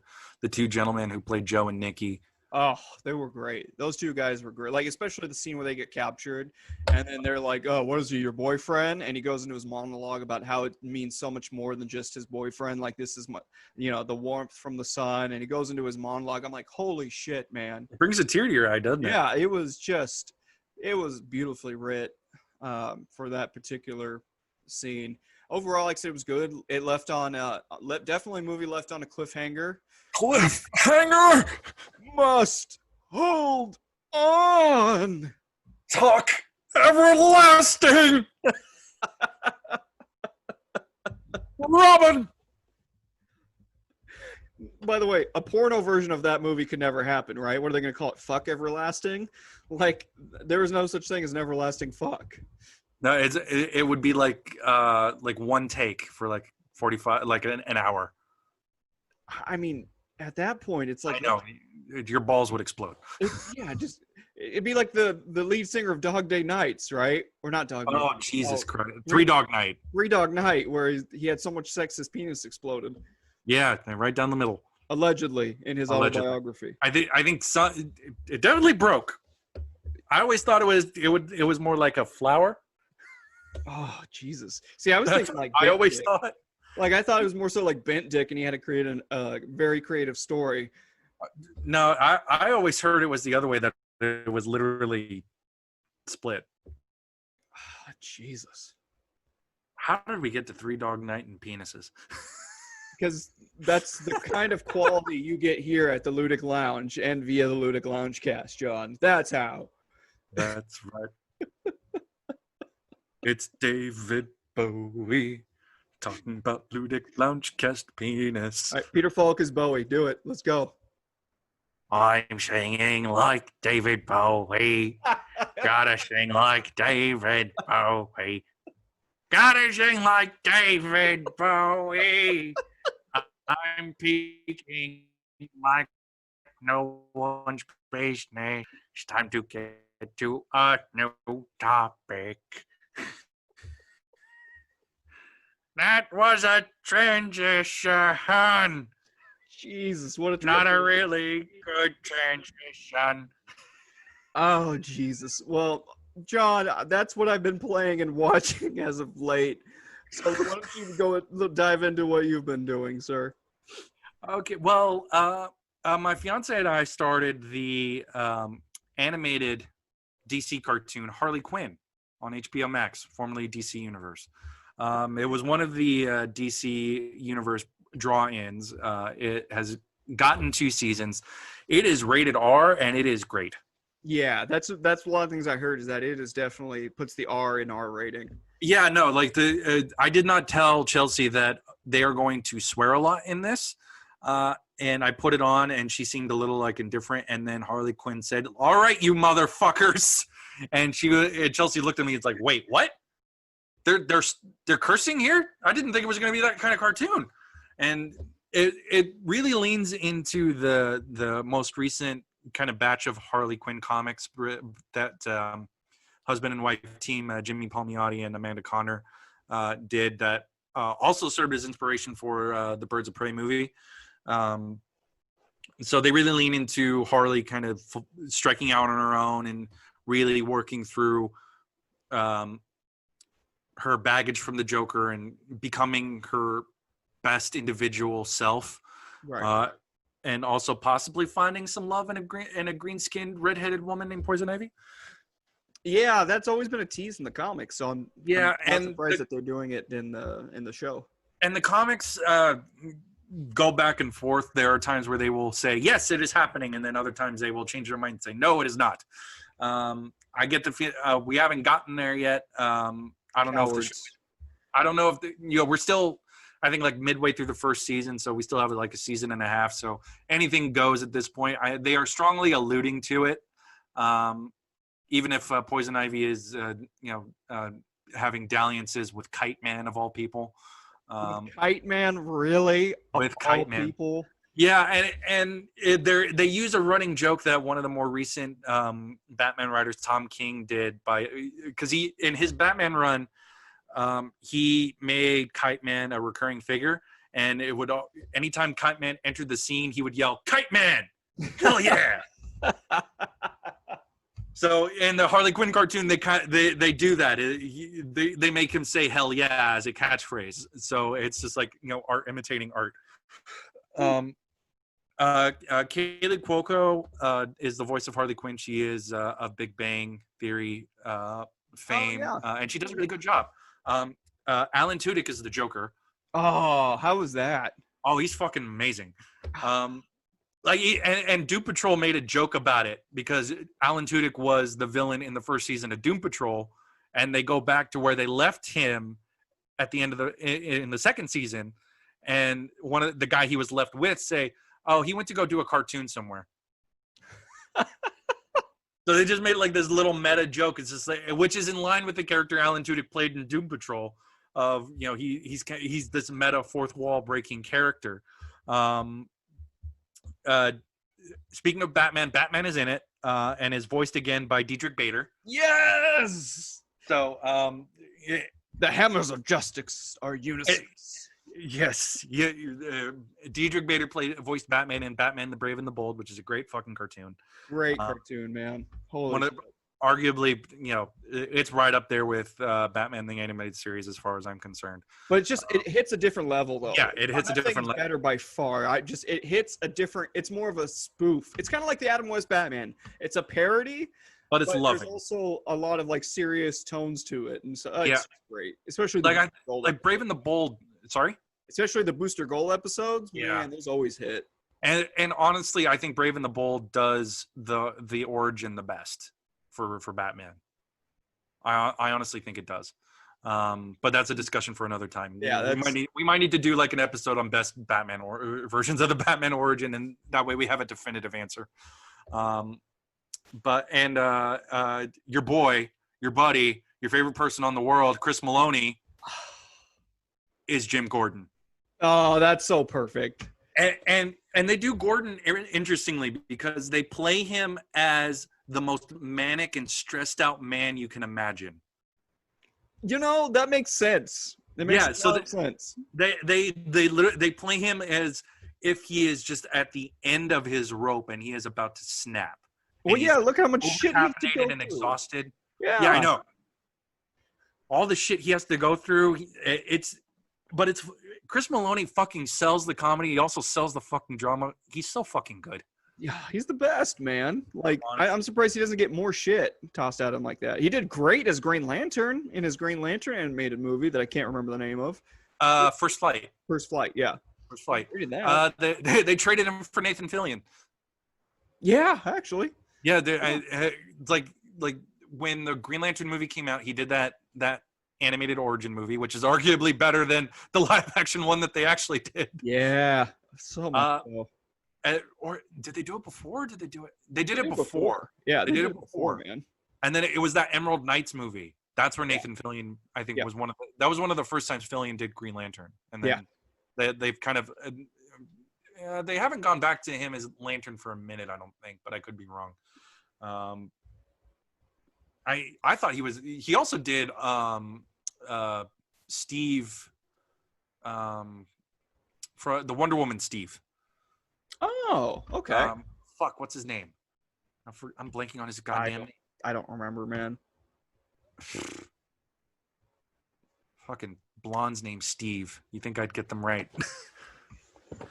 two gentlemen who played Joe and Nikki. Oh, they were great. Those two guys were great. Like, especially the scene where they get captured and then they're like, oh, what is he, your boyfriend? And he goes into his monologue about how it means so much more than just his boyfriend. Like, this is my, the warmth from the sun. And he goes into his monologue. I'm like, holy shit, man. It brings a tear to your eye, doesn't it? Yeah, it was beautifully writ for that particular scene. Overall, like I said, it was good. It left on definitely a movie left on a cliffhanger. Cliffhanger! Must hold on. Talk everlasting! Robin! By the way, a porno version of that movie could never happen, right? What are they going to call it? Fuck everlasting? Like, there is no such thing as an everlasting fuck. No, it would be like one take for like 45, like an hour. I mean, at that point, it's like, I know your balls would explode. It'd be like the lead singer of Dog Day Nights, right? Or not Dog Day. Oh, Jesus Christ! Three Dog Night, where he had so much sex his penis exploded. Yeah, right down the middle. Allegedly, in his autobiography. I think it definitely broke. I always thought it was more like a flower. Oh, Jesus. See, I was thinking like I always thought. Like, I thought it was more so like Bent Dick, and he had to create a very creative story. No, I always heard it was the other way, that it was literally split. Oh, Jesus. How did we get to Three Dog Night and penises? Because that's the kind of quality you get here at the Ludic Lounge and via the Ludic Loungecast, John. That's how. That's right. It's David Bowie talking about Ludic Loungecast penis. All right, Peter Falk is Bowie. Do it. Let's go. I'm singing like David Bowie. Gotta sing like David Bowie. Gotta sing like David Bowie. I'm peaking like no one's business. It's time to get to a new topic. That was a transition. Jesus, what a Not a really good transition. Oh, Jesus. Well, John, that's what I've been playing and watching as of late. So why don't you go dive into what you've been doing, sir? Okay, well, my fiance and I started the animated DC cartoon Harley Quinn on HBO Max, formerly DC Universe. It was one of the DC Universe draw-ins. It has gotten 2 seasons. It is rated R, and it is great. Yeah, that's a lot of things I heard, is that it is definitely puts the R in R rating. Yeah, no, like I did not tell Chelsea that they are going to swear a lot in this. And I put it on, and she seemed a little like indifferent. And then Harley Quinn said, "All right, you motherfuckers." And Chelsea looked at me. It's like, wait, what? They're cursing here? I didn't think it was going to be that kind of cartoon. And it really leans into the most recent kind of batch of Harley Quinn comics that husband and wife team, Jimmy Palmiotti and Amanda Conner, did, that also served as inspiration for the Birds of Prey movie. So they really lean into Harley kind of striking out on her own and really working through her baggage from the Joker and becoming her best individual self. Right. And also possibly finding some love in a green-skinned redheaded woman named Poison Ivy. Yeah, that's always been a tease in the comics. So I'm not surprised that they're doing it in the show. And the comics go back and forth. There are times where they will say, yes, it is happening. And then other times they will change their mind and say, no, it is not. I get the feel we haven't gotten there yet. I don't know if we're still, I think, like midway through the first season. So we still have like a season and a half. So anything goes at this point. They are strongly alluding to it. Even if Poison Ivy is, having dalliances with Kite Man of all people. Kite Man, really? With Kite Man, people? Yeah, and they use a running joke that one of the more recent Batman writers, Tom King, did because he in his Batman run, he made Kite Man a recurring figure, and it would anytime Kite Man entered the scene, he would yell, "Kite Man, hell yeah!" So in the Harley Quinn cartoon, they do that. They make him say "hell yeah" as a catchphrase. So it's just like art imitating art. Kaylee Cuoco is the voice of Harley Quinn. She is of Big Bang Theory fame, and she does a really good job. Alan Tudyk is the Joker. Oh, how was that? Oh, he's fucking amazing. And Doom Patrol made a joke about it because Alan Tudyk was the villain in the first season of Doom Patrol, and they go back to where they left him at the end of in the second season, and one of the guy he was left with say, "Oh, he went to go do a cartoon somewhere." So they just made like this little meta joke. It's just like, which is in line with the character Alan Tudyk played in Doom Patrol. Of he's this meta fourth wall breaking character. Speaking of Batman, Batman is in it and is voiced again by Diedrich Bader. Yes. So the hammers of justice are unisex. Yes. Yeah. Diedrich Bader voiced Batman in Batman: The Brave and the Bold, which is a great fucking cartoon. Great cartoon, man. Holy shit. Arguably, it's right up there with Batman the Animated Series as far as I'm concerned. But it hits a different level, though. Yeah, it hits a different level. Better by far. It hits a different. It's more of a spoof. It's kind of like the Adam West Batman. It's a parody, but it's loving. There's also a lot of like serious tones to it, and so it's great. Especially like Brave and the Bold. Sorry. Especially the Booster Gold episodes. Yeah, man, those always hit. And honestly, I think Brave and the Bold does the origin the best. For Batman, I honestly think it does, but that's a discussion for another time. Yeah, we might need to do like an episode on best Batman or versions of the Batman origin, and that way we have a definitive answer. But your boy, your buddy, your favorite person on the world, Chris Maloney, is Jim Gordon. Oh, that's so perfect. And they do Gordon interestingly because they play him as the most manic and stressed out man you can imagine. That makes sense. It makes sense. They play him as if he is just at the end of his rope and he is about to snap. Well, yeah, look how much shit he has to go and exhausted. Yeah, I know. All the shit he has to go through. It's Chris Maloney fucking sells the comedy. He also sells the fucking drama. He's so fucking good. Yeah, he's the best, man. Like, I'm surprised he doesn't get more shit tossed at him like that. He did great as Green Lantern in his Green Lantern animated movie that I can't remember the name of. First Flight. First Flight, yeah. First Flight. They traded him for Nathan Fillion. Yeah, actually. Yeah, like when the Green Lantern movie came out, he did that animated origin movie, which is arguably better than the live action one that they actually did. Yeah, so much so. Or did they do it before? Or did they do it? They did it before. Yeah, they did it before, man. And then it was that Emerald Knights movie. That's where Nathan Fillion, I think, was one of the first times Fillion did Green Lantern. And then they've kind of they haven't gone back to him as Lantern for a minute, I don't think, but I could be wrong. I thought he also did Steve for the Wonder Woman Steve. Oh, okay. What's his name? I'm blanking on his goddamn name. I don't remember, man. Fucking blonde's name Steve. You think I'd get them right?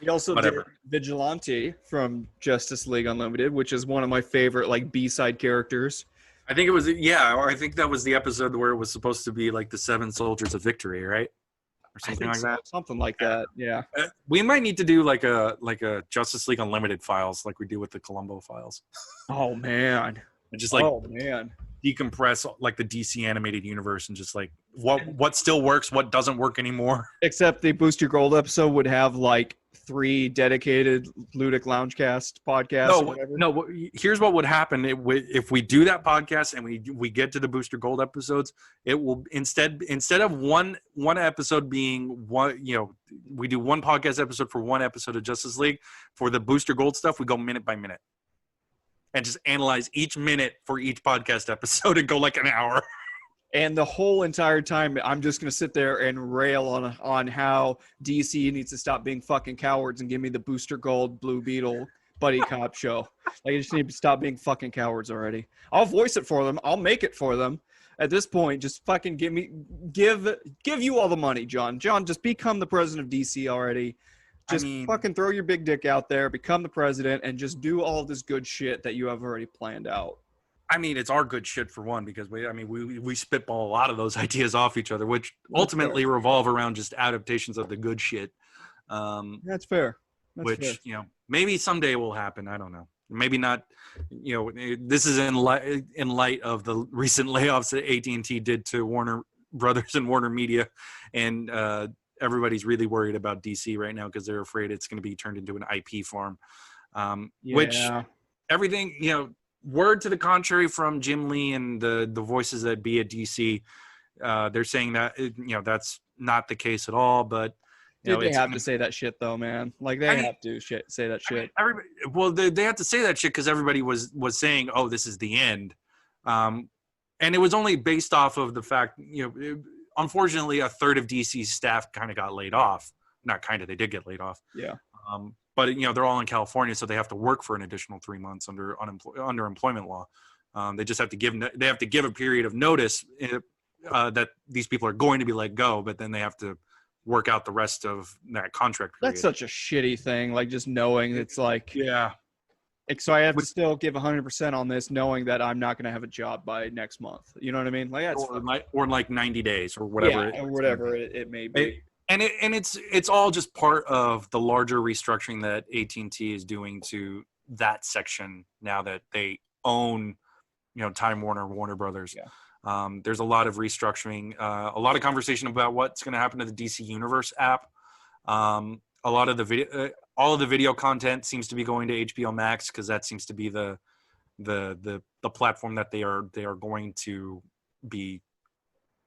He also did Vigilante from Justice League Unlimited, which is one of my favorite like B-side characters I think it was, yeah, or I think that was the episode where it was supposed to be like the 7 Soldiers of Victory, right? Or I something think like so. that. Something like that. Yeah. We might need to do like a Justice League Unlimited files, like we do with the Columbo files, Oh man. and just like Oh man. decompress like the DC animated universe and just like what still works, what doesn't work anymore. Except the Booster Gold episode would have like 3 dedicated Ludic Loungecast podcasts or whatever. No. Here's what would happen if we do that podcast and we get to the Booster Gold episodes. It will instead of one episode being one, we do one podcast episode for one episode of Justice League. For the Booster Gold stuff, we go minute by minute and just analyze each minute for each podcast episode and go like an hour. And the whole entire time, I'm just going to sit there and rail on how DC needs to stop being fucking cowards and give me the Booster Gold Blue Beetle buddy cop show. Like, I just need to stop being fucking cowards already. I'll voice it for them. I'll make it for them. At this point, just fucking give you all the money, John. John, just become the president of DC already. Just fucking throw your big dick out there, become the president, and just do all this good shit that you have already planned out. I mean, it's our good shit for one, because we spitball a lot of those ideas off each other, which ultimately revolve around just adaptations of the good shit. That's fair. Which maybe someday will happen. I don't know. Maybe not. This is in light of the recent layoffs that AT&T did to Warner Brothers and Warner Media, and everybody's really worried about DC right now because they're afraid it's going to be turned into an IP farm. Which everything word to the contrary from Jim Lee and the voices that be at DC, they're saying that that's not the case at all. But they have to say that shit though, man. Like they have to say that shit. They have to say that shit because everybody was saying, "Oh, this is the end," and it was only based off of the fact, unfortunately, a third of DC's staff kind of got laid off. Not kind of, they did get laid off. Yeah. But they're all in California, so they have to work for an additional 3 months under employment law. They just have to give a period of notice that these people are going to be let go, but then they have to work out the rest of that contract period. That's such a shitty thing. Like just knowing it's like yeah. So I have to still give 100% on this, knowing that I'm not going to have a job by next month. You know what I mean? Like or like 90 days or whatever. Yeah, or whatever it may be. And it's all just part of the larger restructuring that AT&T is doing to that section now that they own, Time Warner Brothers. Yeah. There's a lot of restructuring, a lot of conversation about what's going to happen to the DC Universe app. A lot of the video, all of the video content seems to be going to HBO Max because that seems to be the platform that they are going to be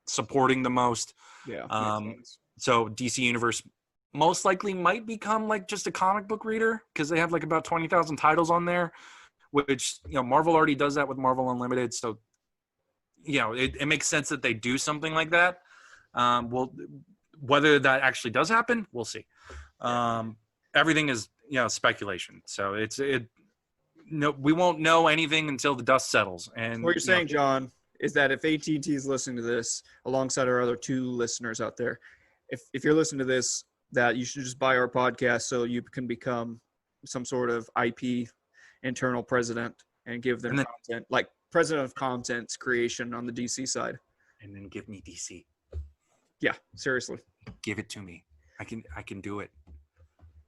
supporting the most. Yeah. So DC Universe most likely might become like just a comic book reader because they have like about 20,000 titles on there, which Marvel already does that with Marvel Unlimited. So it makes sense that they do something like that. Well, whether that actually does happen, we'll see. Everything is speculation. So we won't know anything until the dust settles. And what you're saying, John, is that if AT&T is listening to this alongside our other 2 listeners out there, if you're listening to this, that you should just buy our podcast so you can become some sort of IP internal president and give them content, like president of content's creation on the DC side. And then give me DC. Yeah, seriously. Give it to me. I can do it.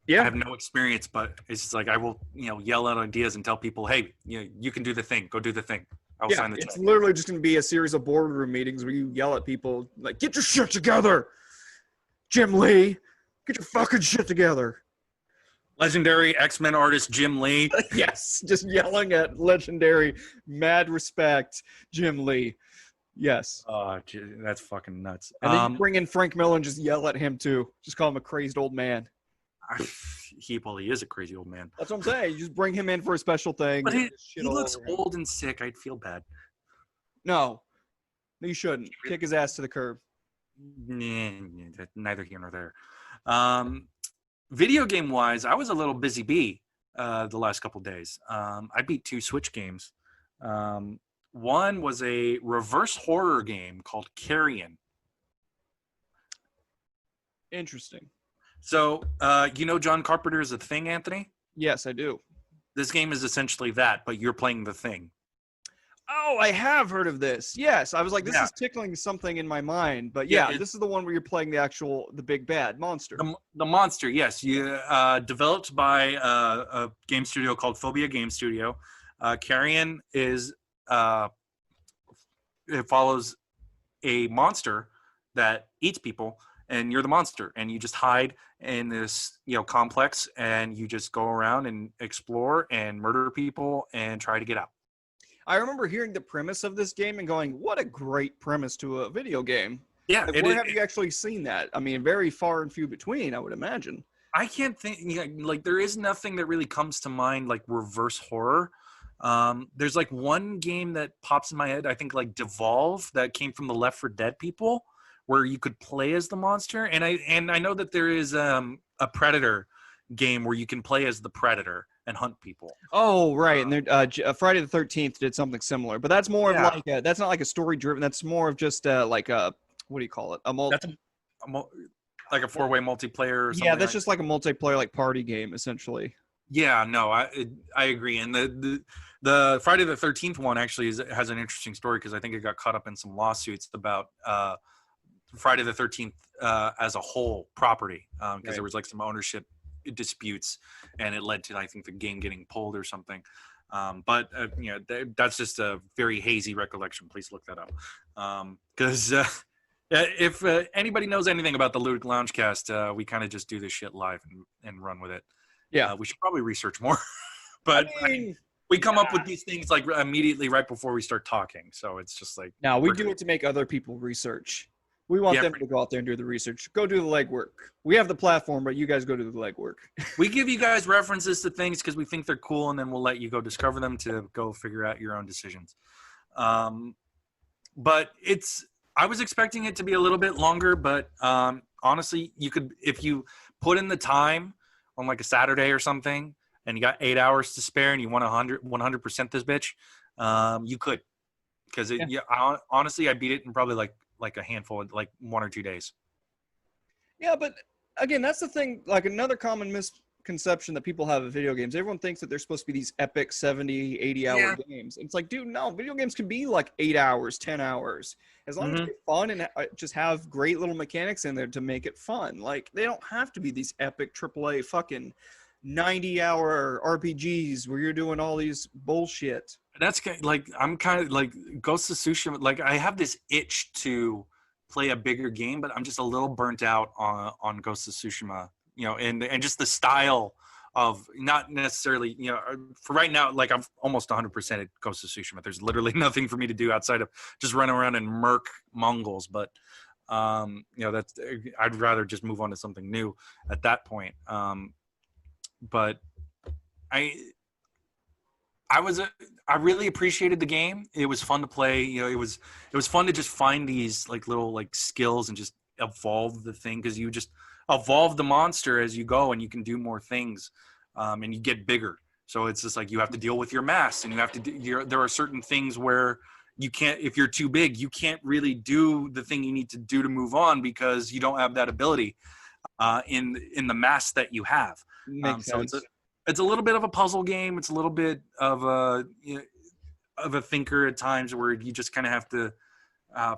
Yeah. I have no experience, but it's just like I will, yell out ideas and tell people, hey, you can do the thing. Go do the thing. I'll sign the check. It's literally just going to be a series of boardroom meetings where you yell at people like, get your shit together, Jim Lee. Get your fucking shit together. Legendary X-Men artist Jim Lee. Yes, just yelling at legendary, mad respect Jim Lee. Yes. Oh, that's fucking nuts. And then you bring in Frank Miller and just yell at him too. Just call him a crazed old man. He is a crazy old man. That's what I'm saying. You just bring him in for a special thing. But he looks old and sick. I'd feel bad. No, you shouldn't. Kick his ass to the curb. Neither here nor there. Video game wise, I was a little busy bee the last couple days. I beat 2 Switch games. One was a reverse horror game called Carrion. Interesting. So, John Carpenter's The Thing, Anthony? Yes, I do. This game is essentially that, but you're playing The Thing. Oh, I have heard of this. Yes, I was like, this Yeah. is tickling something in my mind. But Yeah, this is the one where you're playing the big bad monster. The monster, yes. You developed by a game studio called Phobia Game Studio. Carrion is it follows a monster that eats people, and you're the monster, and you just hide in this complex, and you just go around and explore and murder people and try to get out. I remember hearing the premise of this game and going, "What a great premise to a video game!" Yeah, Like, where have you actually seen that? I mean, very far and few between, I would imagine. I can't think. Like, there is nothing that really comes to mind like reverse horror. There's like one game that pops in my head. I think like Devolve, that came from the Left 4 Dead people, where you could play as the monster. And I know that there is a Predator game where you can play as the Predator and hunt people. Oh, right. And Friday the 13th did something similar, but that's more of like that's not like a story driven. That's more of just like a, what do you call it? Like a 4-way multiplayer or something. Yeah, that's just like a multiplayer like party game essentially. Yeah, no, I agree. And the Friday the 13th one actually has an interesting story, because I think it got caught up in some lawsuits about Friday the 13th as a whole property, because there was like some ownership disputes, and it led to, I think, the game getting pulled or something. But that's just a very hazy recollection. Please look that up, because if anybody knows anything about the Ludic Loungecast, we kind of just do this shit live and run with it. Yeah, we should probably research more, but I mean, we come up with these things like immediately right before we start talking. So it's just like, now we do it to make other people research. We want them to go out there and do the research. Go do the legwork. We have the platform, but you guys go do the legwork. We give you guys references to things because we think they're cool, and then we'll let you go discover them to go figure out your own decisions. But I was expecting it to be a little bit longer, but honestly, you could, if you put in the time on like a Saturday or something, and you got 8 hours to spare, and you want 100% this bitch, you could, because honestly, I beat it in probably like a handful, like 1 or 2 days. Yeah, but again, that's the thing. Like, another common misconception that people have of video games, everyone thinks that they're supposed to be these epic 70, 80-hour games. And it's like, dude, no, video games can be like 8 hours, 10 hours. As long as they're fun and just have great little mechanics in there to make it fun. Like, they don't have to be these epic AAA fucking 90-hour RPGs where you're doing all these bullshit. That's like, I'm kind of like Ghost of Tsushima. Like, I have this itch to play a bigger game, but I'm just a little burnt out on Ghost of Tsushima, and just the style of, not necessarily, for right now, like, I'm almost 100% at Ghost of Tsushima. There's literally nothing for me to do outside of just run around and murk Mongols. But, that's, I'd rather just move on to something new at that point. But I really appreciated the game. It was fun to play. It was fun to just find these like little like skills and just evolve the thing, because you just evolve the monster as you go, and you can do more things, and you get bigger. So it's just like, you have to deal with your mass, and you have to there are certain things where you can't, if you're too big, you can't really do the thing you need to do to move on, because you don't have that ability in the mass that you have. Makes sense. So it's a little bit of a puzzle game. It's a little bit of a thinker at times, where you just kind of have to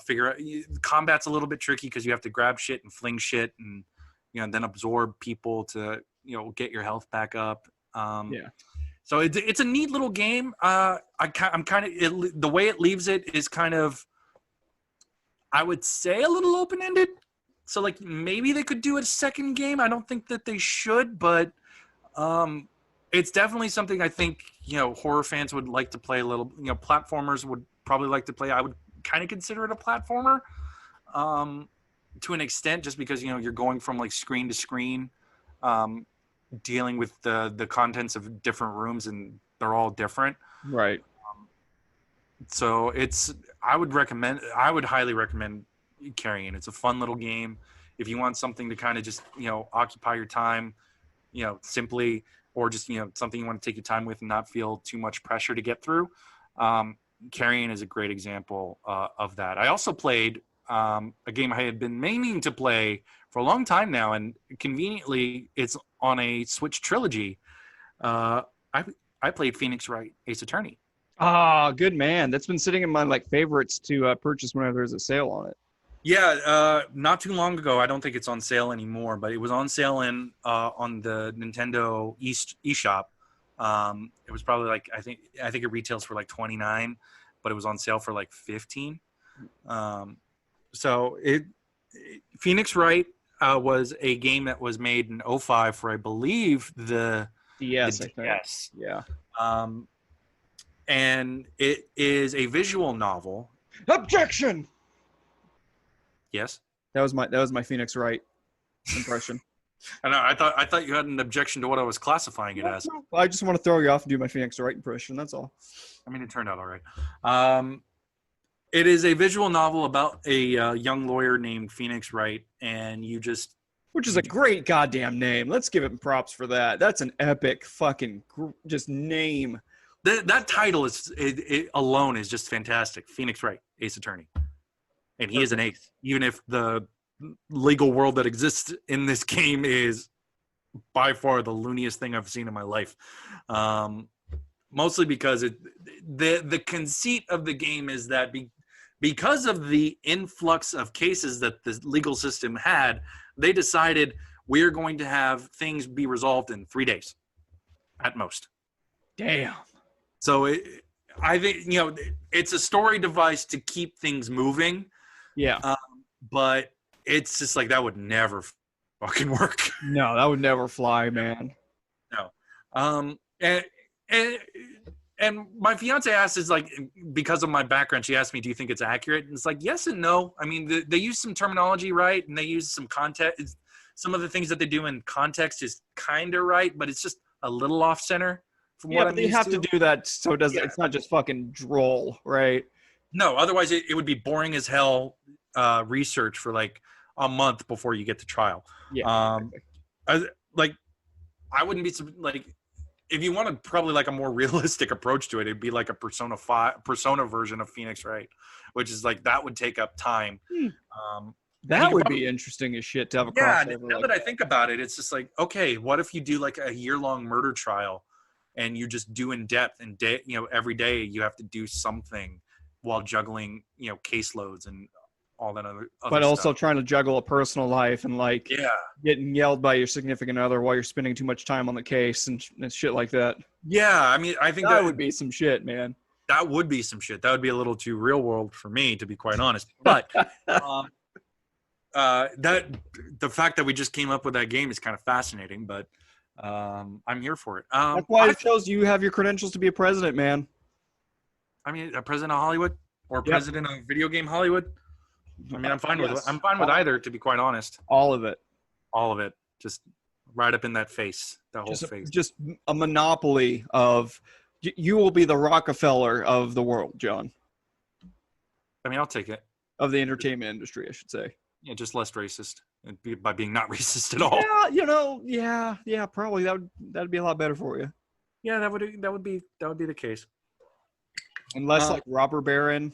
figure out. Combat's a little bit tricky, because you have to grab shit and fling shit, and then absorb people to get your health back up. So it's a neat little game. I'm kind of, the way it leaves it is kind of, I would say, a little open-ended. So like, maybe they could do a second game. I don't think that they should, but it's definitely something I think horror fans would like to play a little. Platformers would probably like to play. I would kind of consider it a platformer to an extent, just because you're going from like screen to screen, dealing with the contents of different rooms, and they're all different. Right. So I would highly recommend Carrion. It's a fun little game. If you want something to kind of just occupy your time, simply, or just something you want to take your time with and not feel too much pressure to get through, Carrion is a great example of that. I also played a game I had been meaning to play for a long time now, and conveniently it's on a Switch trilogy. I played Phoenix Wright Ace Attorney. Ah, good man. That's been sitting in my like favorites to purchase whenever there's a sale on it. Yeah, not too long ago. I don't think it's on sale anymore, but it was on sale on the Nintendo eShop. It was probably like I think it retails for like 29, but it was on sale for like 15. So Phoenix Wright was a game that was made in '05 for I believe the DS, I think. DS. Yeah. And it is a visual novel. Objection. Yes. That was my Phoenix Wright impression. I know. I thought you had an objection to what I was classifying it as. Well, I just want to throw you off and do my Phoenix Wright impression. That's all. I mean, it turned out all right. It is a visual novel about a young lawyer named Phoenix Wright, and Which is a great goddamn name. Let's give him props for that. That's an epic fucking just name. that title it alone is just fantastic. Phoenix Wright, Ace Attorney, and he is an ace. Even if the legal world that exists in this game is by far the looniest thing I've seen in my life. Mostly because the conceit of the game is that because of the influx of cases that the legal system had, they decided we're going to have things be resolved in 3 days at most. Damn. So I think, it's a story device to keep things moving. Yeah. But it's just like that would never fucking work. No, that would never fly, man. No. And my fiance asked, is like, because of my background, she asked me, do you think it's accurate? And it's like, yes and no. I mean, they use some terminology right, and they use some context. Some of the things that they do in context is kind of right, but it's just a little off center from what I'm they used have to do that so it doesn't. Yeah. It's not just fucking droll, right? No, otherwise it would be boring as hell research for like a month before you get to trial. Yeah. I wouldn't be like, if you wanted probably like a more realistic approach to it, it'd be like a Persona version of Phoenix Wright, which is like that would take up time. That would be interesting as shit to have a Yeah, crossover. now that I think about it, it's just like, okay, what if you do like a year-long murder trial, and you just do in depth and every day you have to do something while juggling caseloads and all that other but also stuff. trying to juggle a personal life and like Yeah. getting yelled by your significant other while you're spending too much time on the case and shit like that. Yeah, I mean, I think That would be some shit, man. that would be some shit. That would be a little too real world for me, to be quite honest. But that the fact that we just came up with that game is kind of fascinating. But I'm here for it. That's why it shows you have your credentials to be a president, man. I mean, a president of Hollywood or president of video game Hollywood. I mean, I'm fine with it. I'm fine with either, to be quite honest. All of it. All of it, just right up in that face, that whole face. Just a monopoly of. You will be the Rockefeller of the world, John. I mean, I'll take it. Of the entertainment industry, I should say. Yeah, just less racist, and by being not racist at all. Yeah, probably that'd be a lot better for you. Yeah, that would be the case. Unless like robber baron.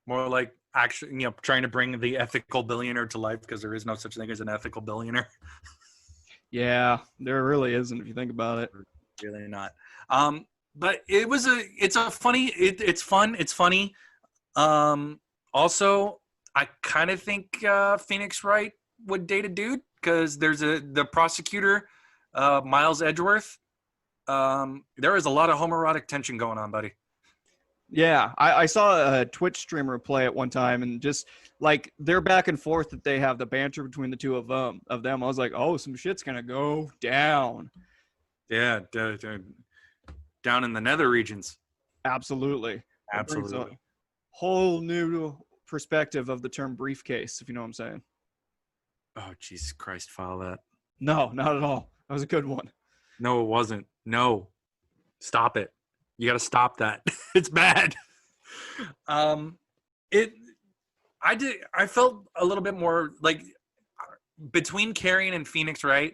More like actually, trying to bring the ethical billionaire to life, because there is no such thing as an ethical billionaire. Yeah, there really isn't if you think about it. Really not. But it's fun. It's funny. Also, I kind of think Phoenix Wright would date a dude, because there's the prosecutor, Miles Edgeworth. There is a lot of homoerotic tension going on, buddy. Yeah, I saw a Twitch streamer play it one time, and just like their back and forth that they have, the banter between the two of them. I was like, oh, some shit's gonna go down. Yeah, down in the nether regions. Absolutely. Absolutely. Whole new perspective of the term briefcase, if you know what I'm saying. Oh, Jesus Christ, file that. No, not at all. That was a good one. No, it wasn't. No. Stop it. You got to stop that. It's bad. I felt a little bit more like between Carrion and Phoenix Wright.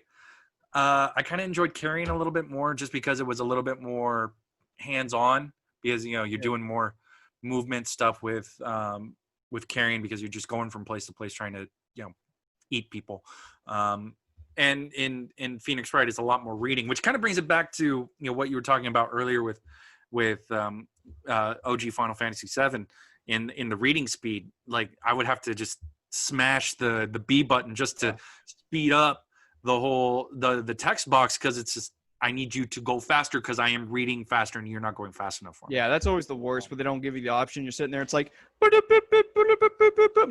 I kind of enjoyed Carrion a little bit more, just because it was a little bit more hands-on, because you're doing more movement stuff with Carrion, because you're just going from place to place trying to eat people. And in Phoenix Wright, it's a lot more reading, which kind of brings it back to what you were talking about earlier with with OG Final Fantasy VII in the reading speed. Like I would have to just smash the B button just to speed up the text box, because it's just, I need you to go faster because I am reading faster and you're not going fast enough for me. Yeah, that's always the worst, but they don't give you the option. You're sitting there, it's like, and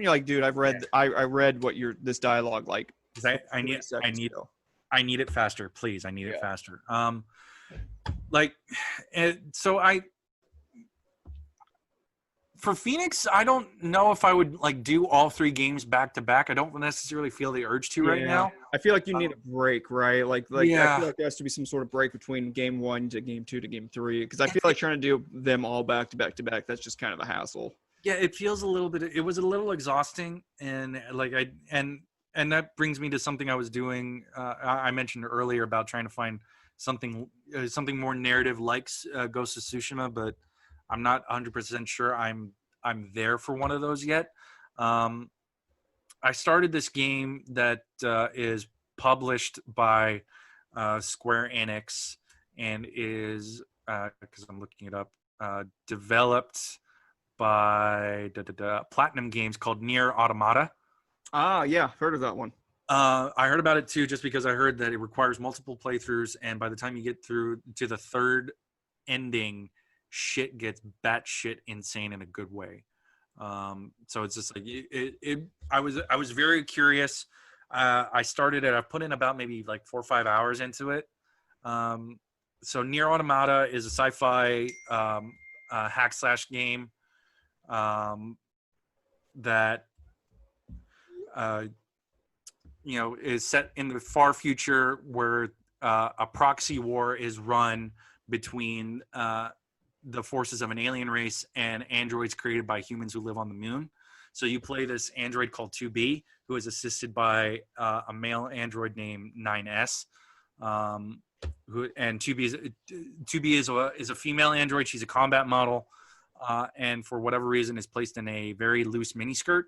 you're like, dude, I read what this dialogue like. I need it faster, please. I need it faster. For Phoenix, I don't know if I would like do all 3 games back to back. I don't necessarily feel the urge to right now. I feel like you need a break, right? Like I Yeah. feel like there has to be some sort of break between game 1 to game 2 to game 3, because I feel like trying to do them all back to back to back, that's just kind of a hassle. Yeah, it feels a little bit. It was a little exhausting, and like and that brings me to something I was doing. I mentioned earlier about trying to find something more narrative like Ghost of Tsushima, but I'm not 100% sure I'm there for one of those yet. I started this game that is published by Square Enix and is, because I'm looking it up, developed by Platinum Games, called Nier Automata. Ah, yeah, heard of that one. I heard about it too, just because I heard that it requires multiple playthroughs, and by the time you get through to the third ending, shit gets batshit insane in a good way. So it's just like I was very curious. I started it. I put in about maybe like 4 or 5 hours into it. So Nier Automata is a sci-fi hack slash game that is set in the far future, where a proxy war is run between the forces of an alien race and androids created by humans who live on the moon. So you play this android called 2B, who is assisted by a male android named 9S. And 2B is a female android. She's a combat model, and for whatever reason is placed in a very loose miniskirt.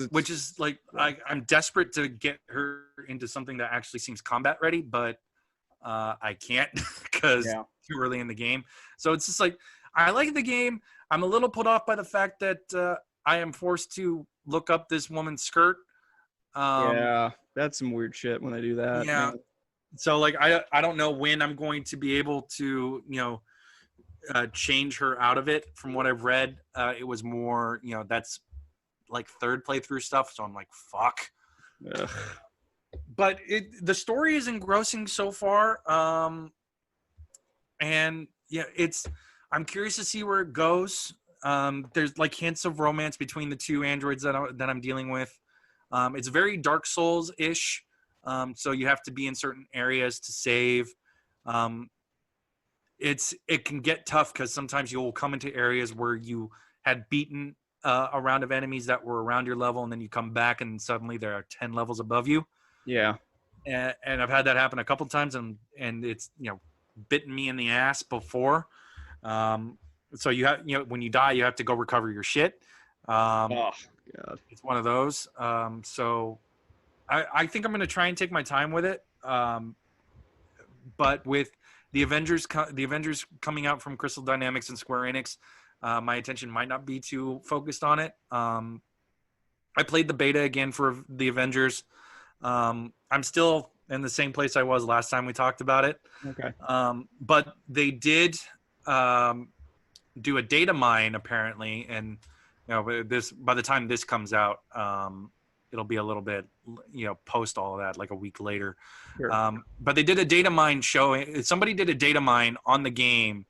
Which is like, I'm desperate to get her into something that actually seems combat ready, but I can't because too early in the game. So it's just like, I like the game. I'm a little put off by the fact that I am forced to look up this woman's skirt. That's some weird shit when they do that. Yeah. Man. So like, I don't know when I'm going to be able to, change her out of it. From what I've read, it was more, that's like third playthrough stuff. So I'm like, fuck. Ugh. But the story is engrossing so far. And yeah, I'm curious to see where it goes. There's like hints of romance between the 2 androids that I'm dealing with. It's very Dark Souls-ish. So you have to be in certain areas to save. It can get tough because sometimes you'll come into areas where you had beaten a round of enemies that were around your level, and then you come back and suddenly there are 10 levels above you. Yeah. And I've had that happen a couple times, and it's, bitten me in the ass before. So you have, when you die, you have to go recover your shit. Oh God. It's one of those. So I think I'm going to try and take my time with it. But with the Avengers coming out from Crystal Dynamics and Square Enix, my attention might not be too focused on it. I played the beta again for the Avengers. I'm still in the same place I was last time we talked about it. Okay. But they did do a data mine apparently, and by the time this comes out, it'll be a little bit, post all of that, like a week later. Sure. But they did a data mine somebody did a data mine on the game,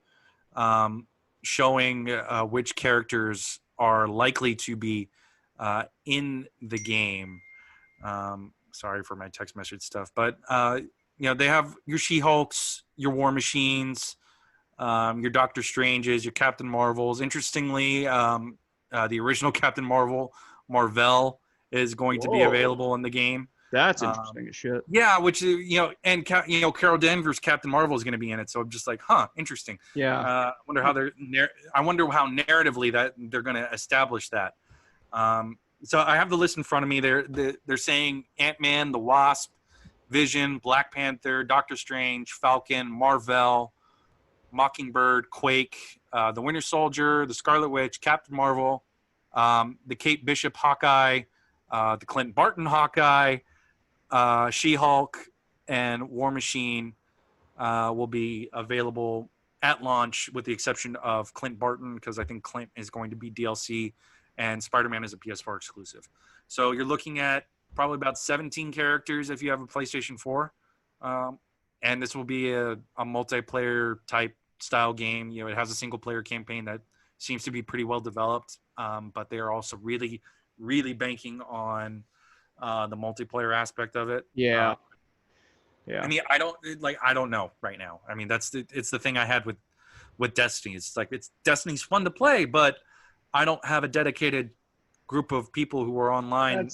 showing which characters are likely to be in the game. Sorry for my text message stuff, but they have your She-Hulks, your War Machines, your Doctor Stranges, your Captain Marvels. Interestingly, the original Captain Marvel is going to be available in the game. That's interesting as shit. Yeah, which and Carol Danvers' Captain Marvel is going to be in it. So I'm just like, interesting. Yeah. I wonder how narratively that they're going to establish that. So I have the list in front of me. They're saying Ant-Man, the Wasp, Vision, Black Panther, Doctor Strange, Falcon, Marvel, Mockingbird, Quake, the Winter Soldier, the Scarlet Witch, Captain Marvel, the Kate Bishop Hawkeye, the Clint Barton Hawkeye, She-Hulk, and War Machine will be available at launch, with the exception of Clint Barton, because I think Clint is going to be DLC, and Spider-Man is a PS4 exclusive. So you're looking at probably about 17 characters if you have a PlayStation 4. And this will be a multiplayer type style game. You know, it has a single player campaign that seems to be pretty well developed, but they are also really, really banking on the multiplayer aspect of it. Yeah. I mean, I don't know right now. I mean, it's the thing I had with Destiny. It's like, Destiny's fun to play, but I don't have a dedicated group of people who are online.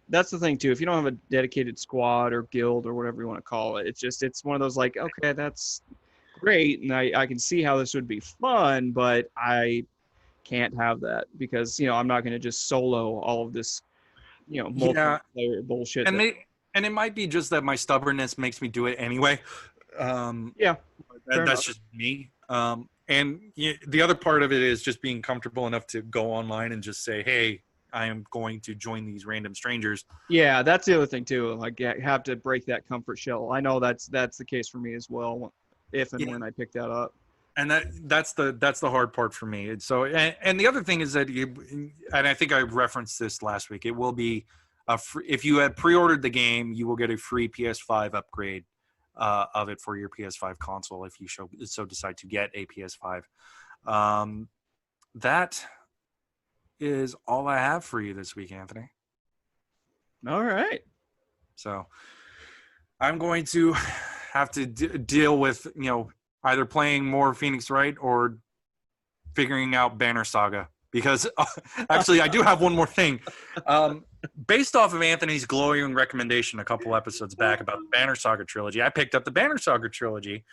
That's the thing too. If you don't have a dedicated squad or guild or whatever you want to call it, it's one of those like, okay, that's great, and I can see how this would be fun, but I can't have that because, you know, I'm not going to just solo all of this, you know, multiplayer bullshit. And it might be just that my stubbornness makes me do it anyway. That's just me. And the other part of it is just being comfortable enough to go online and just say, hey, I am going to join these random strangers. Yeah, that's the other thing too. Like, have to break that comfort shell. I know that's the case for me as well, if and when I pick that up. And that's the hard part for me. And so, and the other thing is that and I think I referenced this last week, it will be if you had pre-ordered the game, you will get a free PS5 upgrade of it for your PS5 console if you so decide to get a PS5. That is all I have for you this week, Anthony. All right. So I'm going to have to deal with, you know, either playing more Phoenix Wright or figuring out Banner Saga. Because actually, I do have one more thing. Based off of Anthony's glowing recommendation a couple episodes back about the Banner Saga trilogy, I picked up the Banner Saga trilogy,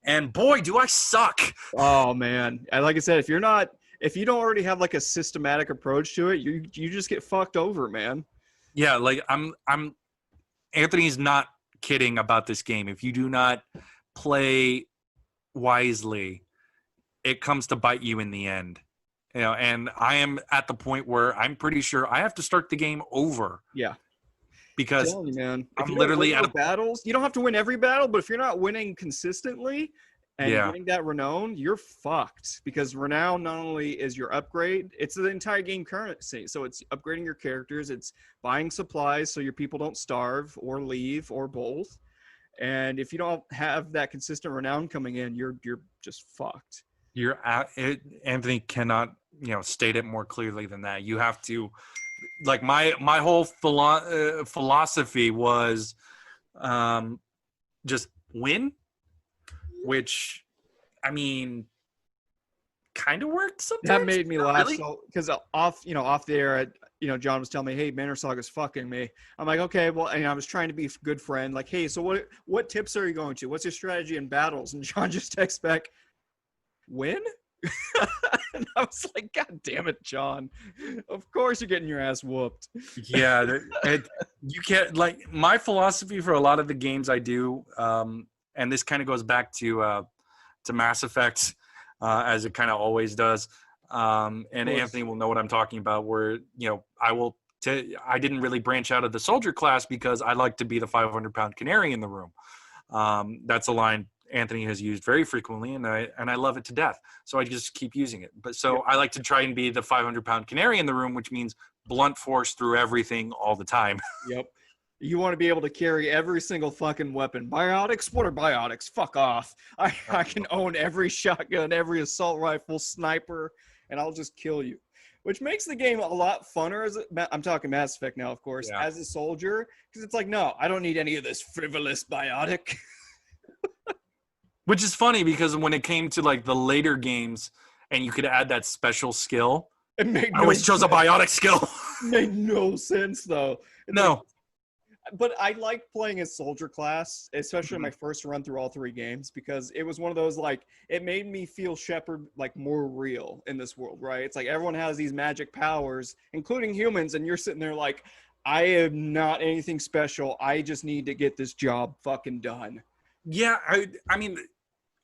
and boy, do I suck! Oh man, like I said, if you don't already have like a systematic approach to it, you just get fucked over, man. Yeah, like Anthony's not kidding about this game. If you do not play wisely, it comes to bite you in the end. You know, and I am at the point where I'm pretty sure I have to start the game over. Yeah. Because I'm literally out of battles. You don't have to win every battle, but if you're not winning consistently and getting that renown, you're fucked. Because renown not only is your upgrade, it's the entire game currency. So it's upgrading your characters, it's buying supplies so your people don't starve or leave or both. And if you don't have that consistent renown coming in, you're just fucked. Anthony cannot, you know, state it more clearly than that. You have to, like, my whole philosophy was just win, which, I mean, kind of worked sometimes. That made me laugh. Really? So, because off the air, John was telling me, hey, Banner Saga's fucking me. I'm like, okay, well, and I was trying to be a good friend. Like, hey, so what tips are you going to? What's your strategy in battles? And John just texts back, win? And I was like, God damn it, John. Of course you're getting your ass whooped. Yeah. You can't, like, my philosophy for a lot of the games I do, and this kind of goes back to Mass Effect, as it kind of always does. And Anthony will know what I'm talking about, where, you know, I didn't really branch out of the soldier class because I like to be the 500-pound canary in the room. That's a line Anthony has used very frequently, and I love it to death. So I just keep using it. But so I like to try and be the 500-pound canary in the room, which means blunt force through everything all the time. Yep. You want to be able to carry every single fucking weapon. Biotics? What are biotics? Fuck off. I can own every shotgun, every assault rifle, sniper, and I'll just kill you. Which makes the game a lot funner. I'm talking Mass Effect now, of course, as a soldier. Because it's like, no, I don't need any of this frivolous biotic. Which is funny because when it came to like the later games and you could add that special skill, I always chose a biotic skill. It made no sense though. No. But I liked playing as soldier class, especially my first run through all three games, because it was one of those, like, it made me feel Shepard like more real in this world, right? It's like everyone has these magic powers, including humans, and you're sitting there like, I am not anything special. I just need to get this job fucking done. Yeah, I mean,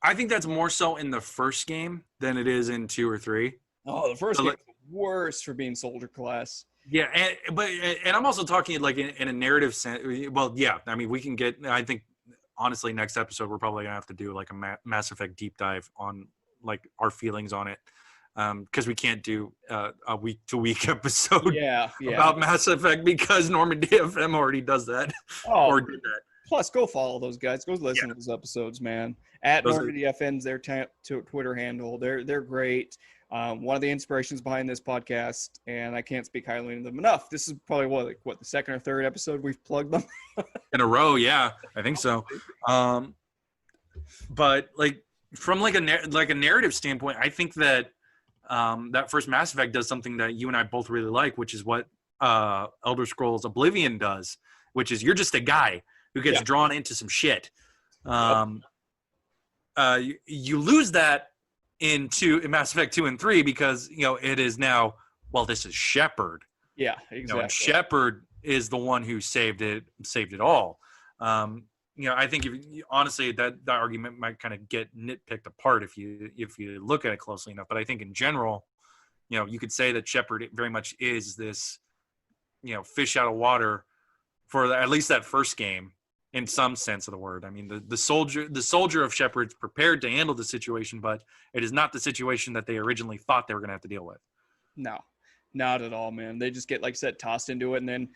I think that's more so in the first game than it is in 2 or 3. Oh, the first game's worse for being soldier class. Yeah, and I'm also talking like in a narrative sense. Well, yeah, I mean, we can get. I think honestly, next episode we're probably gonna have to do like a Mass Effect deep dive on like our feelings on it, because we can't do a week-to-week episode about Mass Effect because Norman DFM already does that or did that. Plus, go follow those guys. Go listen to those episodes, man. At Norman DFM's their Twitter handle. They're great. One of the inspirations behind this podcast, and I can't speak highly of them enough. This is probably what the second or third episode we've plugged them in a row. Yeah, I think so. But like from like a narrative standpoint, I think that that first Mass Effect does something that you and I both really like, which is what Elder Scrolls Oblivion does, which is you're just a guy who gets drawn into some shit. You lose that in Mass Effect 2 and 3 because it is now, well, this is Shepard. Yeah, exactly. And Shepard is the one who saved it all. I think honestly that argument might kind of get nitpicked apart if you look at it closely enough. But I think in general, you could say that Shepard very much is this, fish out of water for at least that first game. In some sense of the word. I mean, the soldier of Shepard's prepared to handle the situation, but it is not the situation that they originally thought they were going to have to deal with. No, not at all, man. They just get, like I said, tossed into it, and then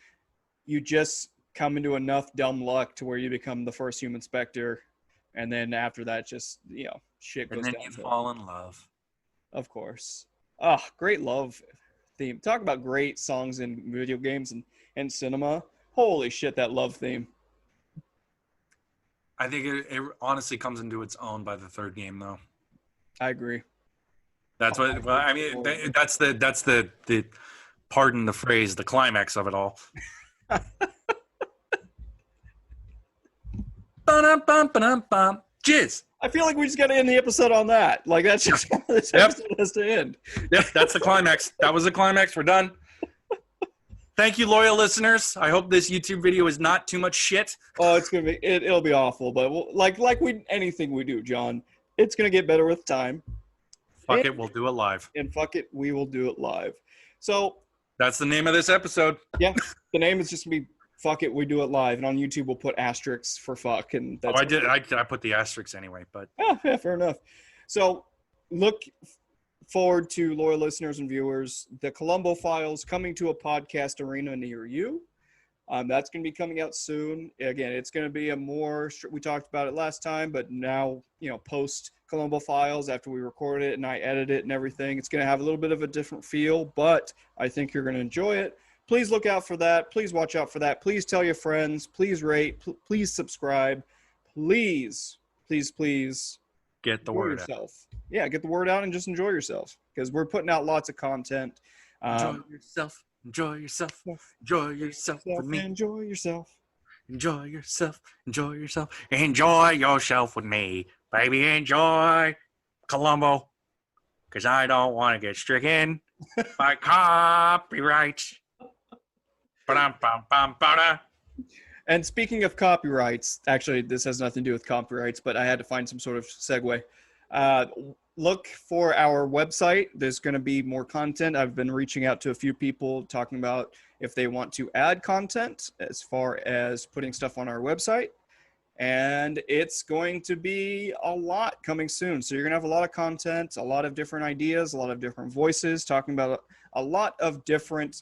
you just come into enough dumb luck to where you become the first human Spectre, and then after that, just, shit goes down. And then you fall in love. Of course. Oh, great love theme. Talk about great songs in video games and cinema. Holy shit, that love theme. I think it honestly comes into its own by the third game, though. I agree. That's what. Well, I mean, that's the pardon the phrase, the climax of it all. Jizz. I feel like we just got to end the episode on that. Like that's just how this episode has to end. Yep, that's the climax. That was the climax. We're done. Thank you, loyal listeners. I hope this YouTube video is not too much shit. Oh, it's gonna be. It'll be awful, but anything we do, John, it's gonna get better with time. Fuck it, we'll do it live. And fuck it, we will do it live. So that's the name of this episode. Yeah, the name is just gonna be "Fuck It, We Do It Live," and on YouTube we'll put asterisks for fuck. And that's I put the asterisks anyway, but yeah, fair enough. So look forward to loyal listeners and viewers, the Columbo Files coming to a podcast arena near you. That's going to be coming out soon. Again, it's going to be we talked about it last time, but now, post Columbo Files after we record it and I edit it and everything, it's going to have a little bit of a different feel, but I think you're going to enjoy it. Please look out for that. Please watch out for that. Please tell your friends. Please rate. Please subscribe. Please get the word out. Yeah, get the word out and just enjoy yourself because we're putting out lots of content. Enjoy yourself. Enjoy yourself. Enjoy yourself with me. Enjoy yourself. Enjoy yourself. Enjoy yourself. Enjoy yourself with me. Baby, enjoy Columbo. Because I don't want to get stricken by copyrights. And speaking of copyrights, actually, this has nothing to do with copyrights, but I had to find some sort of segue. Look for our website. There's going to be more content. I've been reaching out to a few people talking about if they want to add content as far as putting stuff on our website. And it's going to be a lot coming soon. So you're going to have a lot of content, a lot of different ideas, a lot of different voices, talking about a lot of different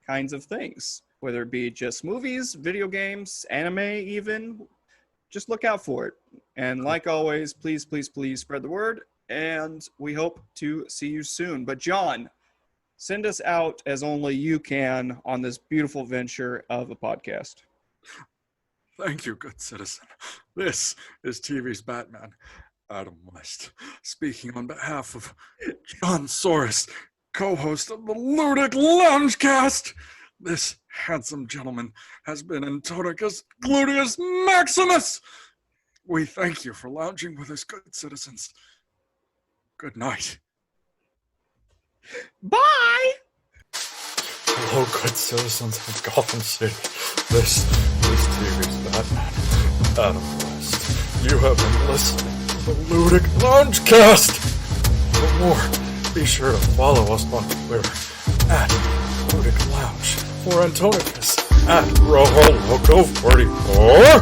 kinds of things, whether it be just movies, video games, anime even. Just look out for it. And like always, please spread the word. And we hope to see you soon. But John, send us out as only you can on this beautiful venture of a podcast. Thank you, good citizen. This is TV's Batman, Adam West, speaking on behalf of John Soros, co-host of the Ludic Loungecast. This handsome gentleman has been Antonicus Gluteus Maximus. We thank you for lounging with us, good citizens. Good night. Bye! Hello, good citizens of Gotham City. This is TV's Batman, Adam West. You have been listening the Ludic Loungecast. For more, be sure to follow us on Twitter at Ludic Lounge, for Antonicus at RohoLoco44,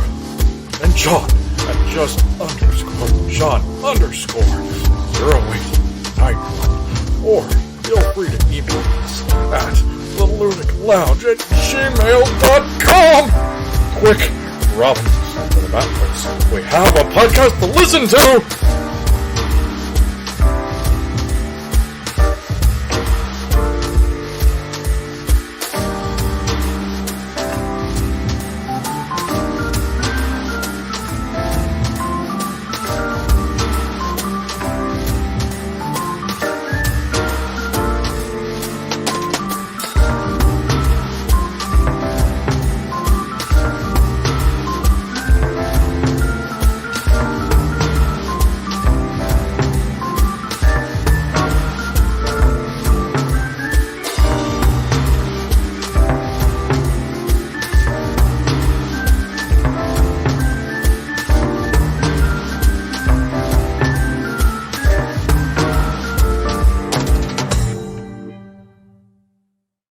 and John at just_John_0891. Or feel free to email us at theludiclounge@gmail.com. Quick, Robin, for the Bat Place. We have a podcast to listen to!